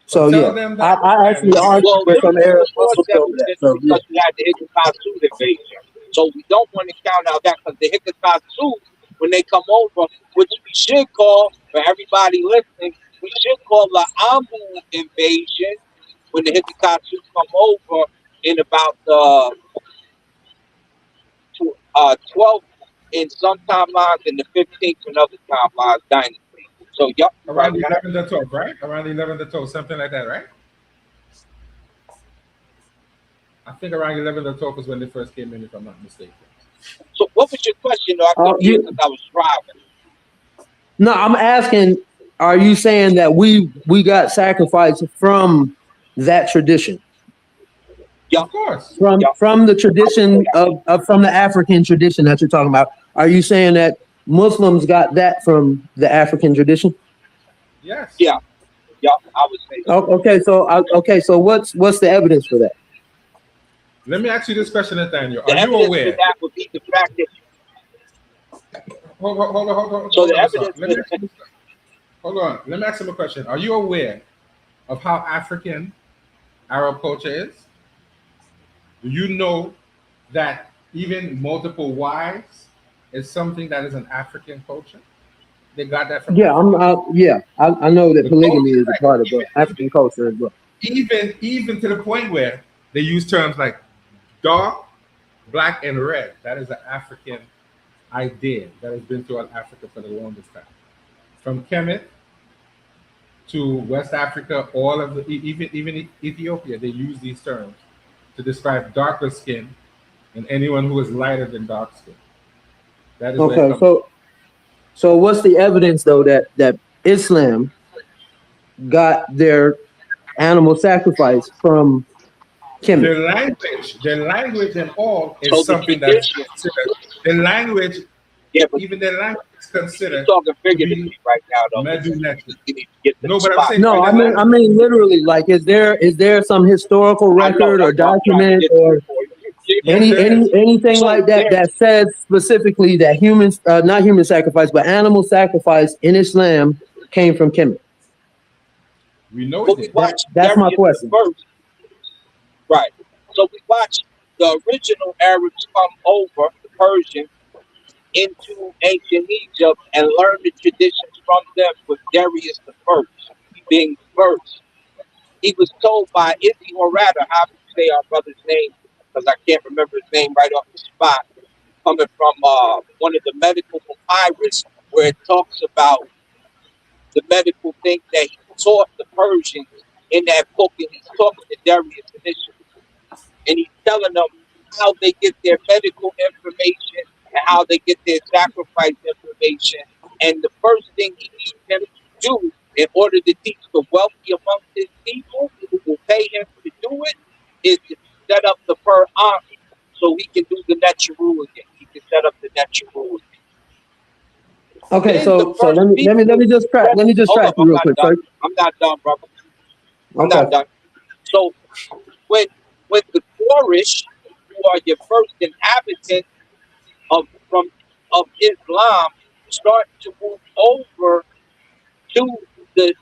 So yeah, I actually argued with some Arab Muslims over that. So, yeah. Because we had the Hikkatatsu invasion. So we don't want to count out that, because the Hikkatatsu, when they come over, which we should call, for everybody listening, we should call the Amu invasion, when the Hikkatatsu come over in about 12 in some timelines, and the 15th in other timelines dynasty. So around the 11th or 12th, right? Around the 11th or 12th, something like that, right? I think around 11th or 12th was when they first came in, if I'm not mistaken. So what was your question? I couldn't hear because I was driving. No, I'm asking, are you saying that we got sacrifice from that tradition? Yeah, of course. From the tradition of from the African tradition that you're talking about. Are you saying that Muslims got that from the African tradition? Yes. Yeah, I would say so. Okay, so what's the evidence for that? Let me ask you this question, Nathaniel. The Are you aware? for that would be the fact that. Hold on. So the evidence. Hold on. Let me ask him a question. Are you aware of how African Arab culture is? Do you know that even multiple wives is something that is an African culture? They got that from. Yeah, I know that polygamy is a part of the African culture as well. Even to the point where they use terms like dark, black, and red. That is an African idea that has been throughout Africa for the longest time. From Kemet to West Africa, all of the even Ethiopia, they use these terms to describe darker skin and anyone who is lighter than dark skin. That is okay. So what's the evidence though that Islam got their animal sacrifice from Kemet? Their language and all is something that's considered. The language, even their language is considered. Talking figuratively right now, though. No, but I'm saying. No, I mean literally. Like, is there some historical record or document or anything like that says specifically that humans, not human sacrifice, but animal sacrifice in Islam came from Kemet? We know that's my question. Right. So we watched the original Arabs come over, the Persians, into ancient Egypt and learn the traditions from them with Darius the First, being first. He was told by Izzy Horata, how to say our brother's name, because I can't remember his name right off the spot, coming from one of the medical papyrus where it talks about the medical thing that he taught the Persians in that book, and he's talking to Darius initially. And he's telling them how they get their medical information and how they get their sacrifice information. And the first thing he needs them to do in order to teach the wealthy amongst his people who will pay him to do it is to set up the per army so he can do the Netcharu again. He can set up the Netcharu again. Okay, Then so let me just track you real quick. I'm not done, brother. I'm not done. So when the Quraysh, who are your first inhabitants of Islam, start to move over to the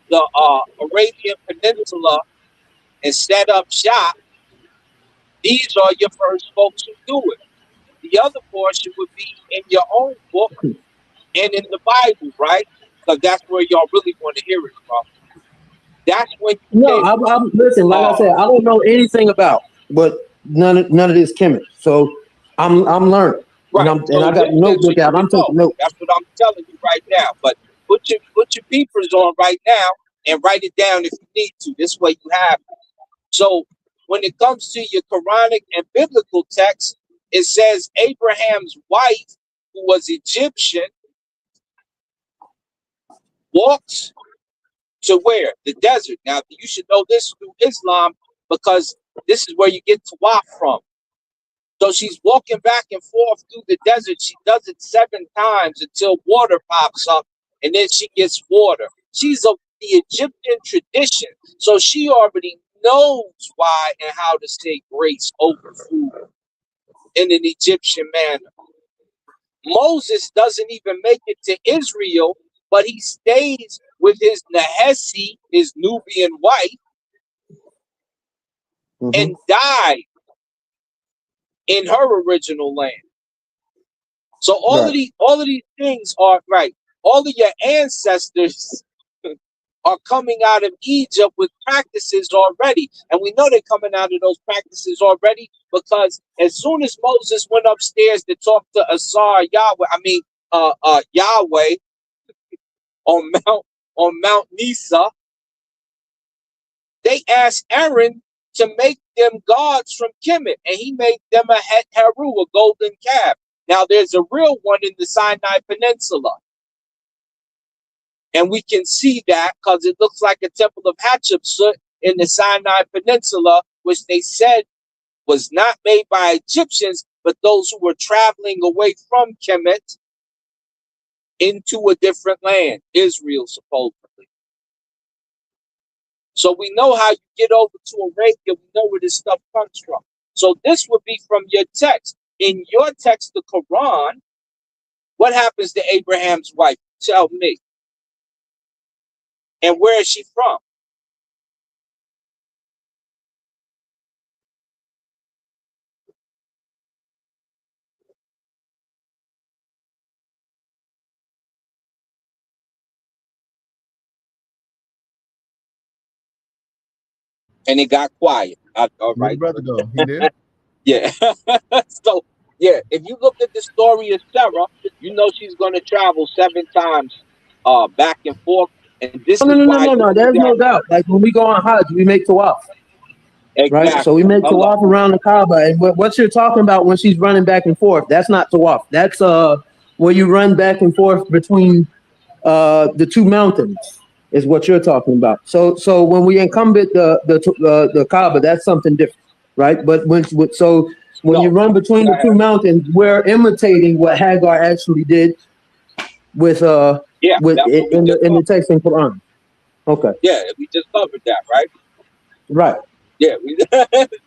Arabian Peninsula and set up shop, these are your first folks who do it. The other portion would be in your own book and in the Bible, right? Because that's where y'all really want to hear it from. That's when I'm listen. Like I said, I don't know anything about, but none of this Kemet. So I'm learning, right. and I got a notebook out. I'm taking notes. That's what I'm telling you right now. But put your peepers on right now and write it down if you need to. This way you have it. So when it comes to your Quranic and biblical text, it says Abraham's wife, who was Egyptian, walks to where? The desert. Now, you should know this through Islam because this is where you get Tawaf from. So she's walking back and forth through the desert. She does it 7 times until water pops up, and then she gets water. She's of the Egyptian tradition, so she already knows why and how to say grace over food in an Egyptian manner. Moses doesn't even make it to Israel, but he stays with his Nahesi, his Nubian wife, and died in her original land. So all of these things are right. All of your ancestors are coming out of Egypt with practices already. And we know they're coming out of those practices already because as soon as Moses went upstairs to talk to Yahweh on Mount Nisa, they asked Aaron to make them gods from Kemet, and he made them a Heru, a golden calf. Now there's a real one in the Sinai Peninsula. And we can see that because it looks like a temple of Hatshepsut in the Sinai Peninsula, which they said was not made by Egyptians, but those who were traveling away from Kemet into a different land, Israel, supposedly. So we know how you get over to Arabia. We know where this stuff comes from. So this would be from your text. In your text, the Quran, what happens to Abraham's wife? Tell me. And where is she from? And it got quiet. All right. Brother go. He did? Yeah. So, yeah, if you look at the story of Sarah, you know she's going to travel 7 times back and forth And this No, is no, no, why no, no. There's no doubt. Like when we go on Hajj, we make tawaf. exactly. Right, so we make Allah. tawaf around the Kaaba, and what you're talking about when she's running back and forth, that's not tawaf. That's where you run back and forth between the two mountains, is what you're talking about. So when we incumbent the Kaaba, that's something different, right? But when you run between the two mountains, we're imitating what Hagar actually did with in the text in Quran. Okay. Yeah, we just covered that, right? Right. Yeah,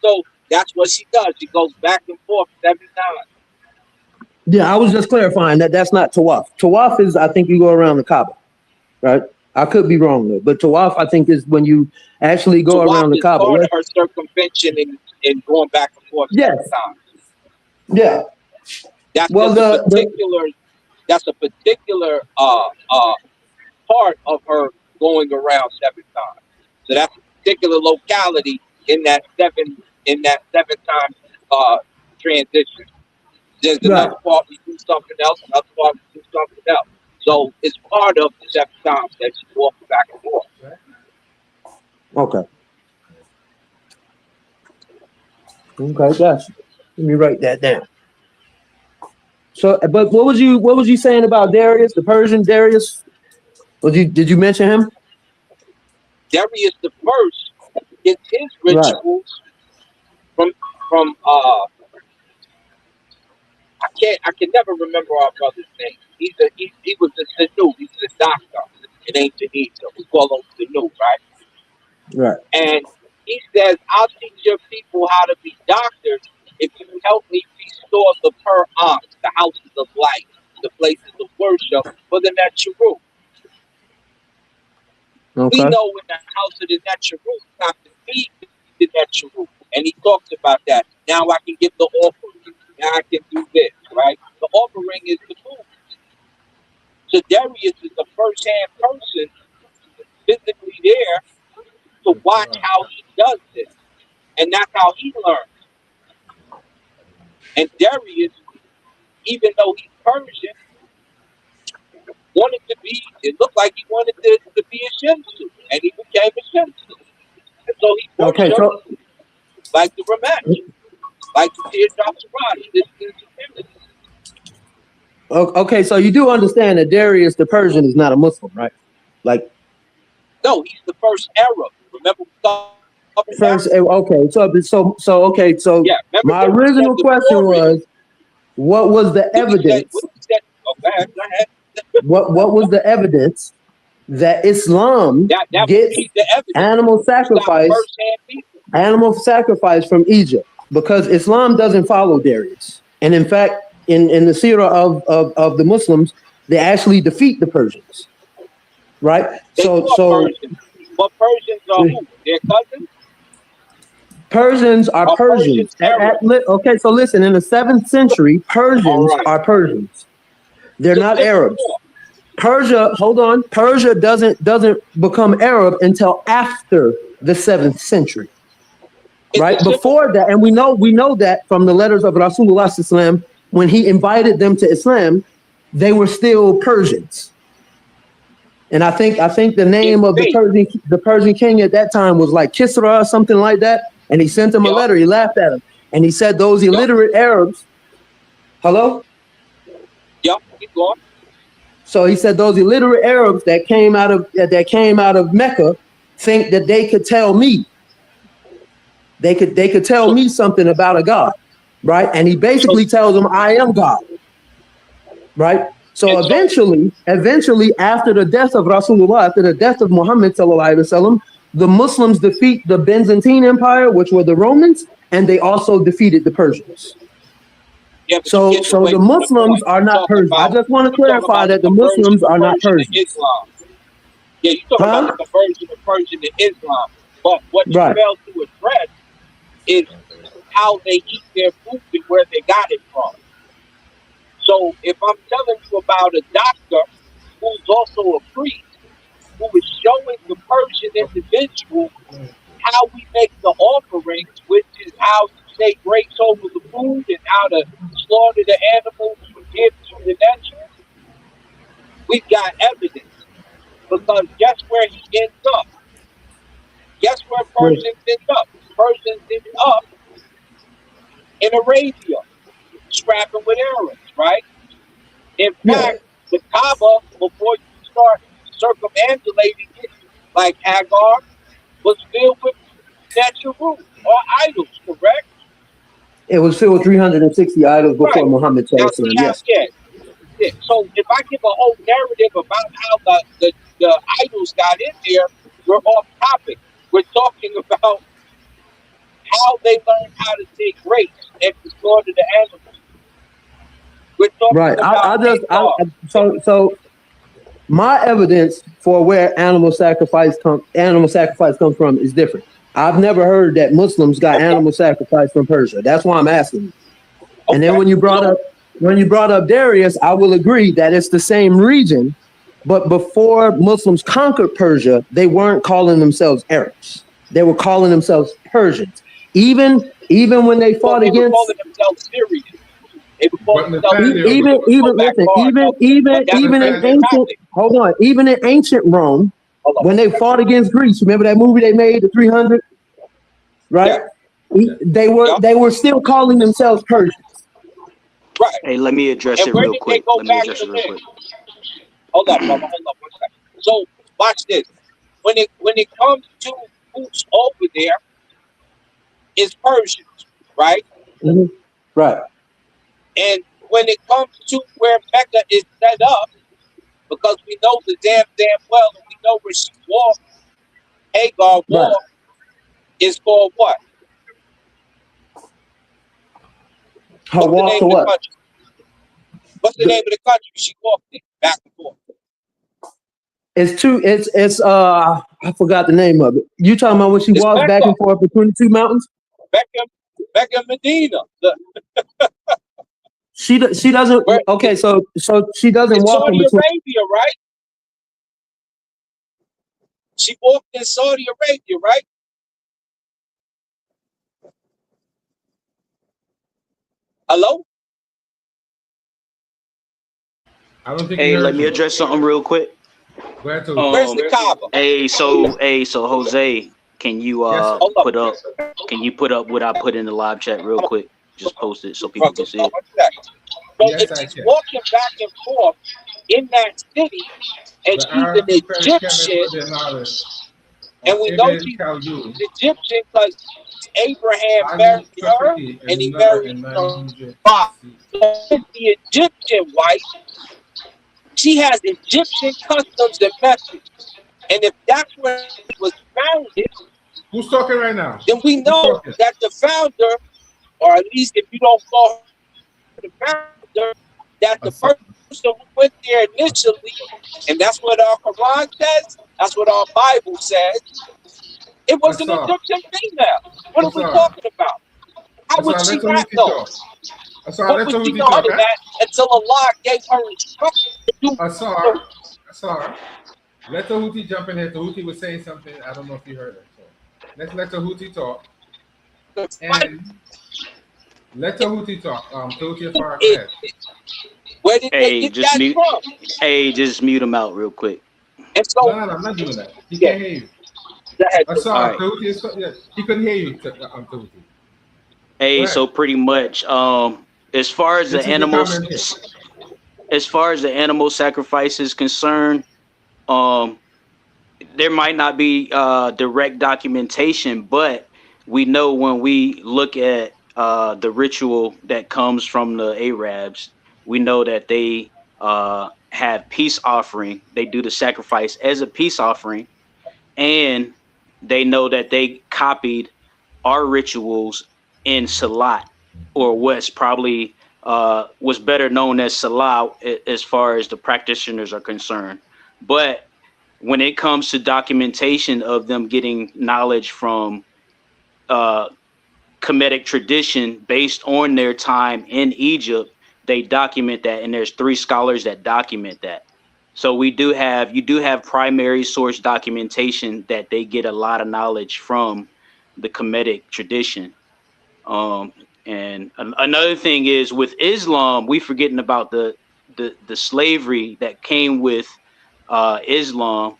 so that's what she does. She goes back and forth 7 times. Yeah, I was just clarifying that that's not tawaf. Tawaf is, I think, you go around the Kaaba, right? I could be wrong though, but tawaf, I think, is when you actually go Tawaf around the is Kaaba. part of her circumvention and going back and forth 7 times. Yeah. That's a particular part of her going around 7 times. So that's a particular locality in that 7 time transition. There's another part we do something else, another part we do something else. So it's part of the 7 times that she's walking back and forth. Okay. Okay, gotcha. Let me write that down. So, but what was you saying about Darius, the Persian Darius? Did you mention him? Darius the First gets his rituals from I can never remember our brother's name. He was a Sanu. He's a doctor in ancient Egypt. We call him Sanu, right? Right. And he says, "I'll teach your people how to be doctors if you help me restore the Qur'an, the houses of light, the places of worship for the Netcharu." Okay. We know in the house of the Netcharu, you have to feed the Netcharu. And he talks about that. Now I can give the offering. Now I can do this, right? The offering is the food. So Darius is the first-hand person physically there to watch how he does this. And that's how he learns. And Darius, even though he's Persian, wanted to be, it looked like he wanted to be a Shamsu. And he became a Shamsu. And so he worshiped like the Ramesh, like the Teardrop Sarani. Okay, so you do understand that Darius the Persian is not a Muslim, right? Like, no, he's the first Arab. Remember, first. Okay, so yeah, my original question was, what was the evidence? Go ahead. What was the evidence that Islam gets animal sacrifice from Egypt? Because Islam doesn't follow Darius, and in fact, in the seerah of the Muslims, they actually defeat the Persians, right? But Persians are who? Their cousins? Persians are Persians. Okay, so listen, in the 7th century, Persians are Persians. They're not Arabs. Persia doesn't become Arab until after the 7th century. Right? Before that, and we know that from the letters of Rasulullah Sallallahu, when he invited them to Islam, they were still Persians. And I think the name of the Persian king at that time was like Kisra or something like that. And he sent him a letter. He laughed at him. And he said those illiterate Arabs. Hello? Yeah, keep going. So he said those illiterate Arabs that came out of Mecca think that they could tell me. They could tell me something about a God, right? And he basically tells them, I am God, right? So eventually, after the death of Rasulullah, after the death of Muhammad sallallahu alaihi wasallam, the Muslims defeat the Byzantine Empire, which were the Romans, and they also defeated the Persians. Yeah, so the Muslims are not Persian. I just want to clarify that the Muslims are not Persian. Islam. Yeah, you talk about the conversion of Persian to Islam, but what you failed to address is how they eat their food and where they got it from. So if I'm telling you about a doctor who's also a priest, who is showing the Persian individual how we make the offerings, which is how you say grace over the food and how to slaughter the animals to give to the natural, we've got evidence. Because guess where he ends up? Guess where Persians end up? Persians end up in Arabia, scrapping with Arabs, right? In fact, the Kaaba, before you start circumambulating it, like Hagar, was filled with natural or idols, correct? It was filled with 360 idols before Muhammad. Yes. Yeah. So if I give a whole narrative about how the idols got in there, we're off topic. We're talking about how they learned how to take grapes and to slaughter the animals. We're talking about so my evidence for where animal sacrifice comes from is different. I've never heard that Muslims got animal sacrifice from Persia. That's why I'm asking. And then when you brought up Darius, I will agree that it's the same region, but before Muslims conquered Persia, they weren't calling themselves Arabs. They were calling themselves Persians. Even when they fought against, calling themselves Syrians. Even in ancient Rome, when they fought against Greece, remember that movie they made, the 300, right? Yeah. They were still calling themselves Persians. Right. Hey, let me address it real quick. Hold on, one second. So watch this. When it comes to who's over there, it's Persians, right? Mm-hmm. Right. And when it comes to where Mecca is set up, because we know the damn well, and we know where she walked, Hagar walked, is called what? Her walk to what? What's the name of the country she walked in, back and forth? It's I forgot the name of it. You talking about when she walks Mecca. back and forth between the two mountains? Mecca, Medina. She doesn't. Okay, so she doesn't walk in Saudi between. Arabia, right? She walked in Saudi Arabia, right? Hello? I don't think. Hey, let me address something real quick. Where's the Kaaba? Hey, so Jose, can you put up what I put in the live chat real quick? Just post it so people can see it. So if she's walking back and forth in that city, and she's an Egyptian, and we know she's an Egyptian because Abraham married her, and he married her father. So the Egyptian wife, she has Egyptian customs and methods. And if that's where it was founded, who's talking right now? Then we know that the founder, or at least if you don't call her the founder, that the person who went there initially, and that's what our Quran says, that's what our Bible says, it was an Egyptian female. What are we talking about? How would she not know? What would she know that until Allah gave her instructions to do? Asar, let the Houthi jump in here. The Houthi was saying something. I don't know if you heard it. So let's let the Houthi talk. And let the Houthi talk. Houthi Farah. Where did they get that from? Hey, just mute him out real quick. And so, no, I'm not doing that. He can't hear you. Asar, he couldn't hear you. Houthi. Hey, so pretty much, as far as the animal sacrifice is concerned, there might not be direct documentation, but we know when we look at the ritual that comes from the Arabs, we know that they have peace offering. They do the sacrifice as a peace offering, and they know that they copied our rituals in Salat, or what's probably was better known as Salah as far as the practitioners are concerned. But when it comes to documentation of them getting knowledge from Kemetic tradition based on their time in Egypt, they document that, and there's 3 scholars that document that. So you do have primary source documentation that they get a lot of knowledge from the Kemetic tradition. And another thing is with Islam, we forgetting about the slavery that came with Islam,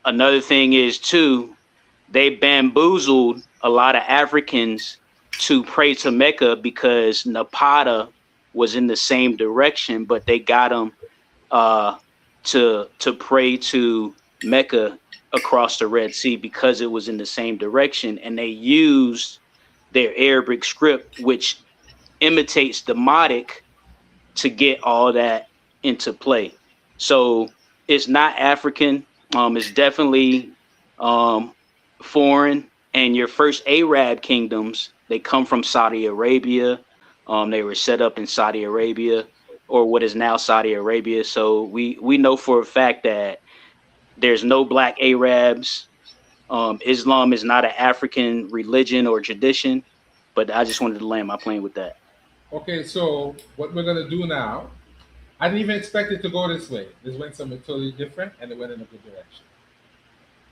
another thing is too, they bamboozled a lot of Africans to pray to Mecca because Napata was in the same direction, but they got them to pray to Mecca across the Red Sea because it was in the same direction, and they used their Arabic script, which imitates the Demotic, to get all that into play. So it's not African. It's definitely foreign. And your first Arab kingdoms, they come from Saudi Arabia. They were set up in Saudi Arabia, or what is now Saudi Arabia. So we know for a fact that there's no black Arabs. Islam is not an African religion or tradition. But I just wanted to land my plane with that. Okay, so what we're gonna do now, I didn't even expect it to go this way. This went something totally different, and it went in a good direction.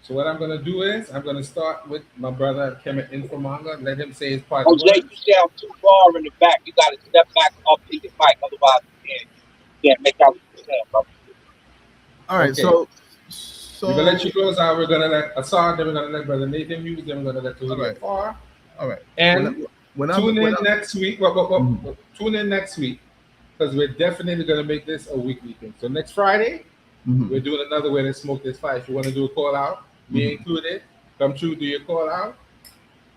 So what I'm gonna do is I'm gonna start with my brother Kemet Infomanga. Let him say his part. Jose, you sound too far in the back. You gotta step back off the mic, otherwise you can't make out what you're saying, brother. All right, Okay. so we're gonna let you close out. We're gonna let Assad, then we're gonna let Brother Nathan use, then we're gonna let Tuhili Far. All right. And tune in next week. Tune in next week, because we're definitely gonna make this a weekly thing. So next Friday, we're doing another way to smoke this fire. If you want to do a call out, me included, come through, do your call out.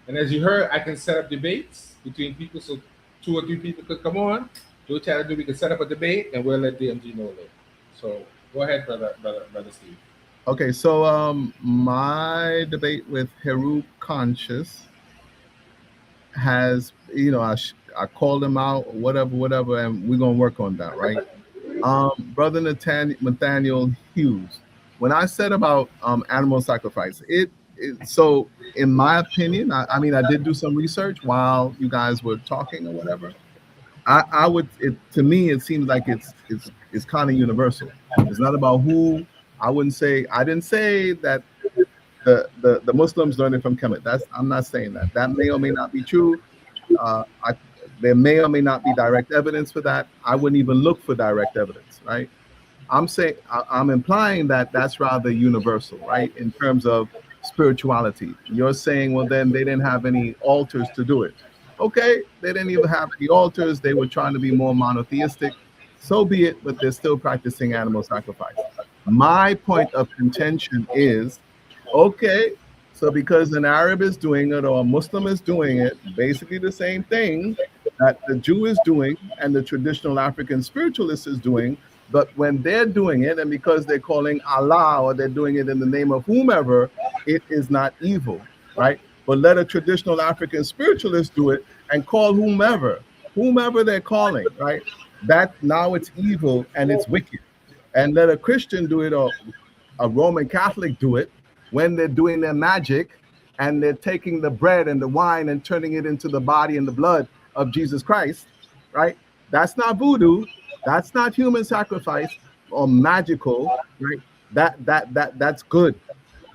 And as you heard, I can set up debates between people, so 2 or 3 people could come on, do what you have to do. We can set up a debate, and we'll let DMG know later. So go ahead, brother Steve. Okay, so my debate with Heru Conscious has, I called him out, whatever, and we're gonna work on that, right? Brother Nathaniel Hughes, when I said about animal sacrifice, so in my opinion, I mean, I did do some research while you guys were talking or whatever. To me, it seems like it's kind of universal. It's not about who. I didn't say that the Muslims learned it from Kemet. I'm not saying that. That may or may not be true. There may or may not be direct evidence for that. I wouldn't even look for direct evidence, right? I'm implying that that's rather universal, right? In terms of spirituality. You're saying, well, then they didn't have any altars to do it. Okay, they didn't even have any altars. They were trying to be more monotheistic. So be it, but they're still practicing animal sacrifice. My point of contention is, okay, so because an Arab is doing it or a Muslim is doing it, basically the same thing that the Jew is doing and the traditional African spiritualist is doing, but when they're doing it and because they're calling Allah or they're doing it in the name of whomever, it is not evil, right? But let a traditional African spiritualist do it and call whomever they're calling, right? That now it's evil and it's wicked. And let a Christian do it or a Roman Catholic do it when they're doing their magic and they're taking the bread and the wine and turning it into the body and the blood of Jesus Christ, right? That's not voodoo. That's not human sacrifice or magical, right? That's good.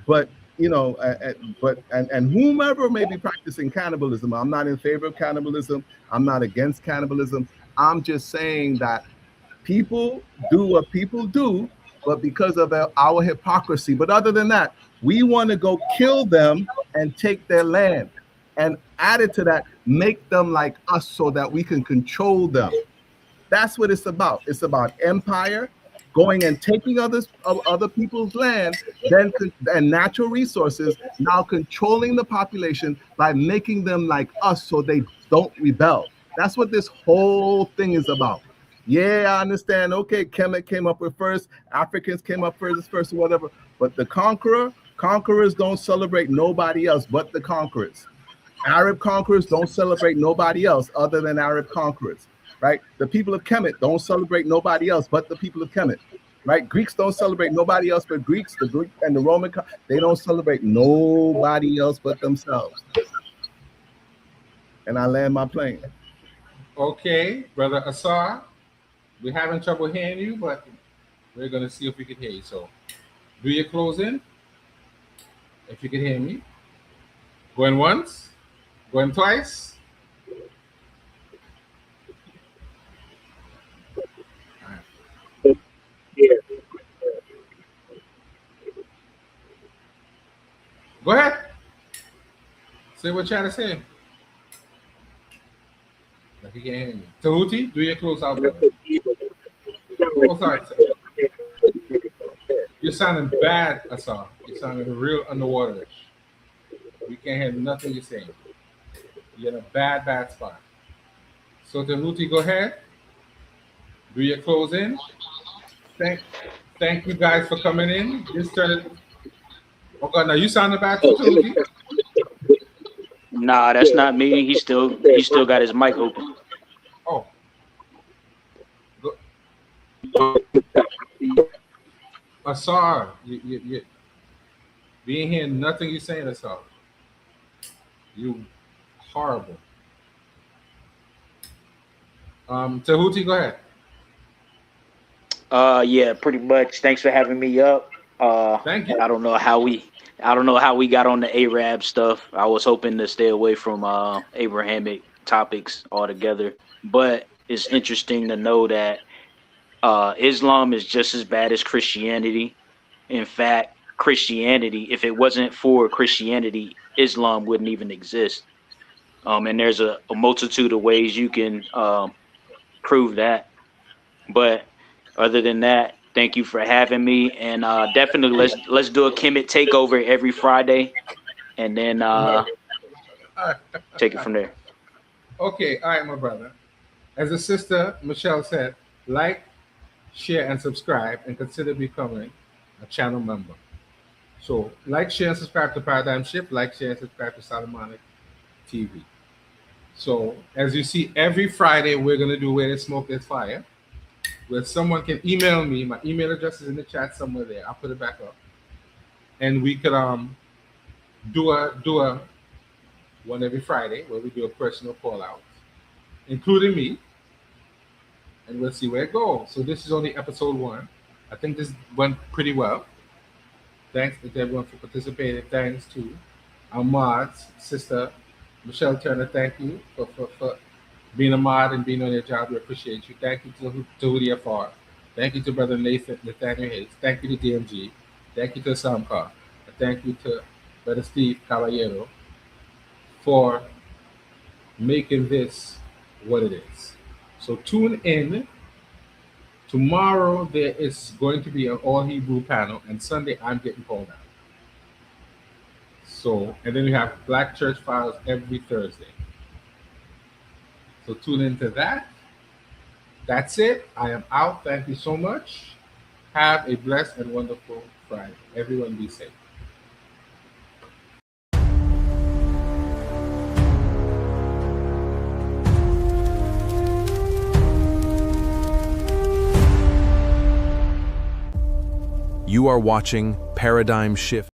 But and whomever may be practicing cannibalism, I'm not in favor of cannibalism. I'm not against cannibalism. I'm just saying that people do what people do, but because of our hypocrisy. But other than that, we want to go kill them and take their land. And added to that, make them like us so that we can control them. That's what it's about. It's about empire, going and taking other people's land, and natural resources, now controlling the population by making them like us so they don't rebel. That's what this whole thing is about. Yeah, I understand. Okay, Kemet came up with first, Africans came up first or whatever. But the conquerors don't celebrate nobody else but the conquerors. Arab conquerors don't celebrate nobody else other than Arab conquerors, right? The people of Kemet don't celebrate nobody else but the people of Kemet, right? Greeks don't celebrate nobody else but Greeks. The Greek and the Roman, they don't celebrate nobody else but themselves. And I land my plane. Okay, Brother Asar, we're having trouble hearing you, but we're going to see if we can hear you. So do your closing, if you can hear me. Going once, going twice. Go ahead. Say what you're trying to say. Like he can't hear me. Tahuti, do your close out, brother. Oh, sorry. You're sounding bad, Asar. You're sounding real underwaterish. We can't hear nothing you're saying. You're in a bad spot. So Tahuti, go ahead. Do your close in. Thank you guys for coming in. This turned. Oh God, now you sounding bad too, Tahuti? Nah, that's not me. He still got his mic open. Oh. Asar, you ain't hearing nothing you saying, Asar. You horrible. Tahuti, go ahead. Yeah, pretty much. Thanks for having me up. Thank you. I don't know how we got on the Arab stuff. I was hoping to stay away from Abrahamic topics altogether, but it's interesting to know that Islam is just as bad as Christianity. In fact, Christianity, if it wasn't for Christianity, Islam wouldn't even exist. And there's a multitude of ways you can prove that. But other than that, thank you for having me, and definitely let's do a Kemet takeover every Friday, and then take it from there. Okay, all right, my brother. As the sister Michelle said, like, share, and subscribe, and consider becoming a channel member. So, like, share, and subscribe to Paradigm Shift. Like, share, and subscribe to Solomonic TV. So, as you see, every Friday we're gonna do Where There's Smoke, There's Fire, where someone can email me. My email address is in the chat somewhere there. I'll put it back up, and we could do a one every Friday where we do a personal call out, including me, and we'll see where it goes. So this is only episode 1. I think this went pretty well. Thanks to everyone for participating. Thanks to our mods, sister Michelle Turner. Thank you for being a mod and being on your job. We appreciate you. Thank you to Tahuti FR. Thank you to Brother Nathaniel Hayes. Thank you to DMG. Thank you to Samcar. And thank you to Brother Steve Caballero for making this what it is. So tune in. Tomorrow there is going to be an all Hebrew panel, and Sunday I'm getting called out. So, and then we have Black Church Files every Thursday. So tune into that. That's it. I am out. Thank you so much. Have a blessed and wonderful Friday. Everyone be safe. You are watching Paradigm Shift.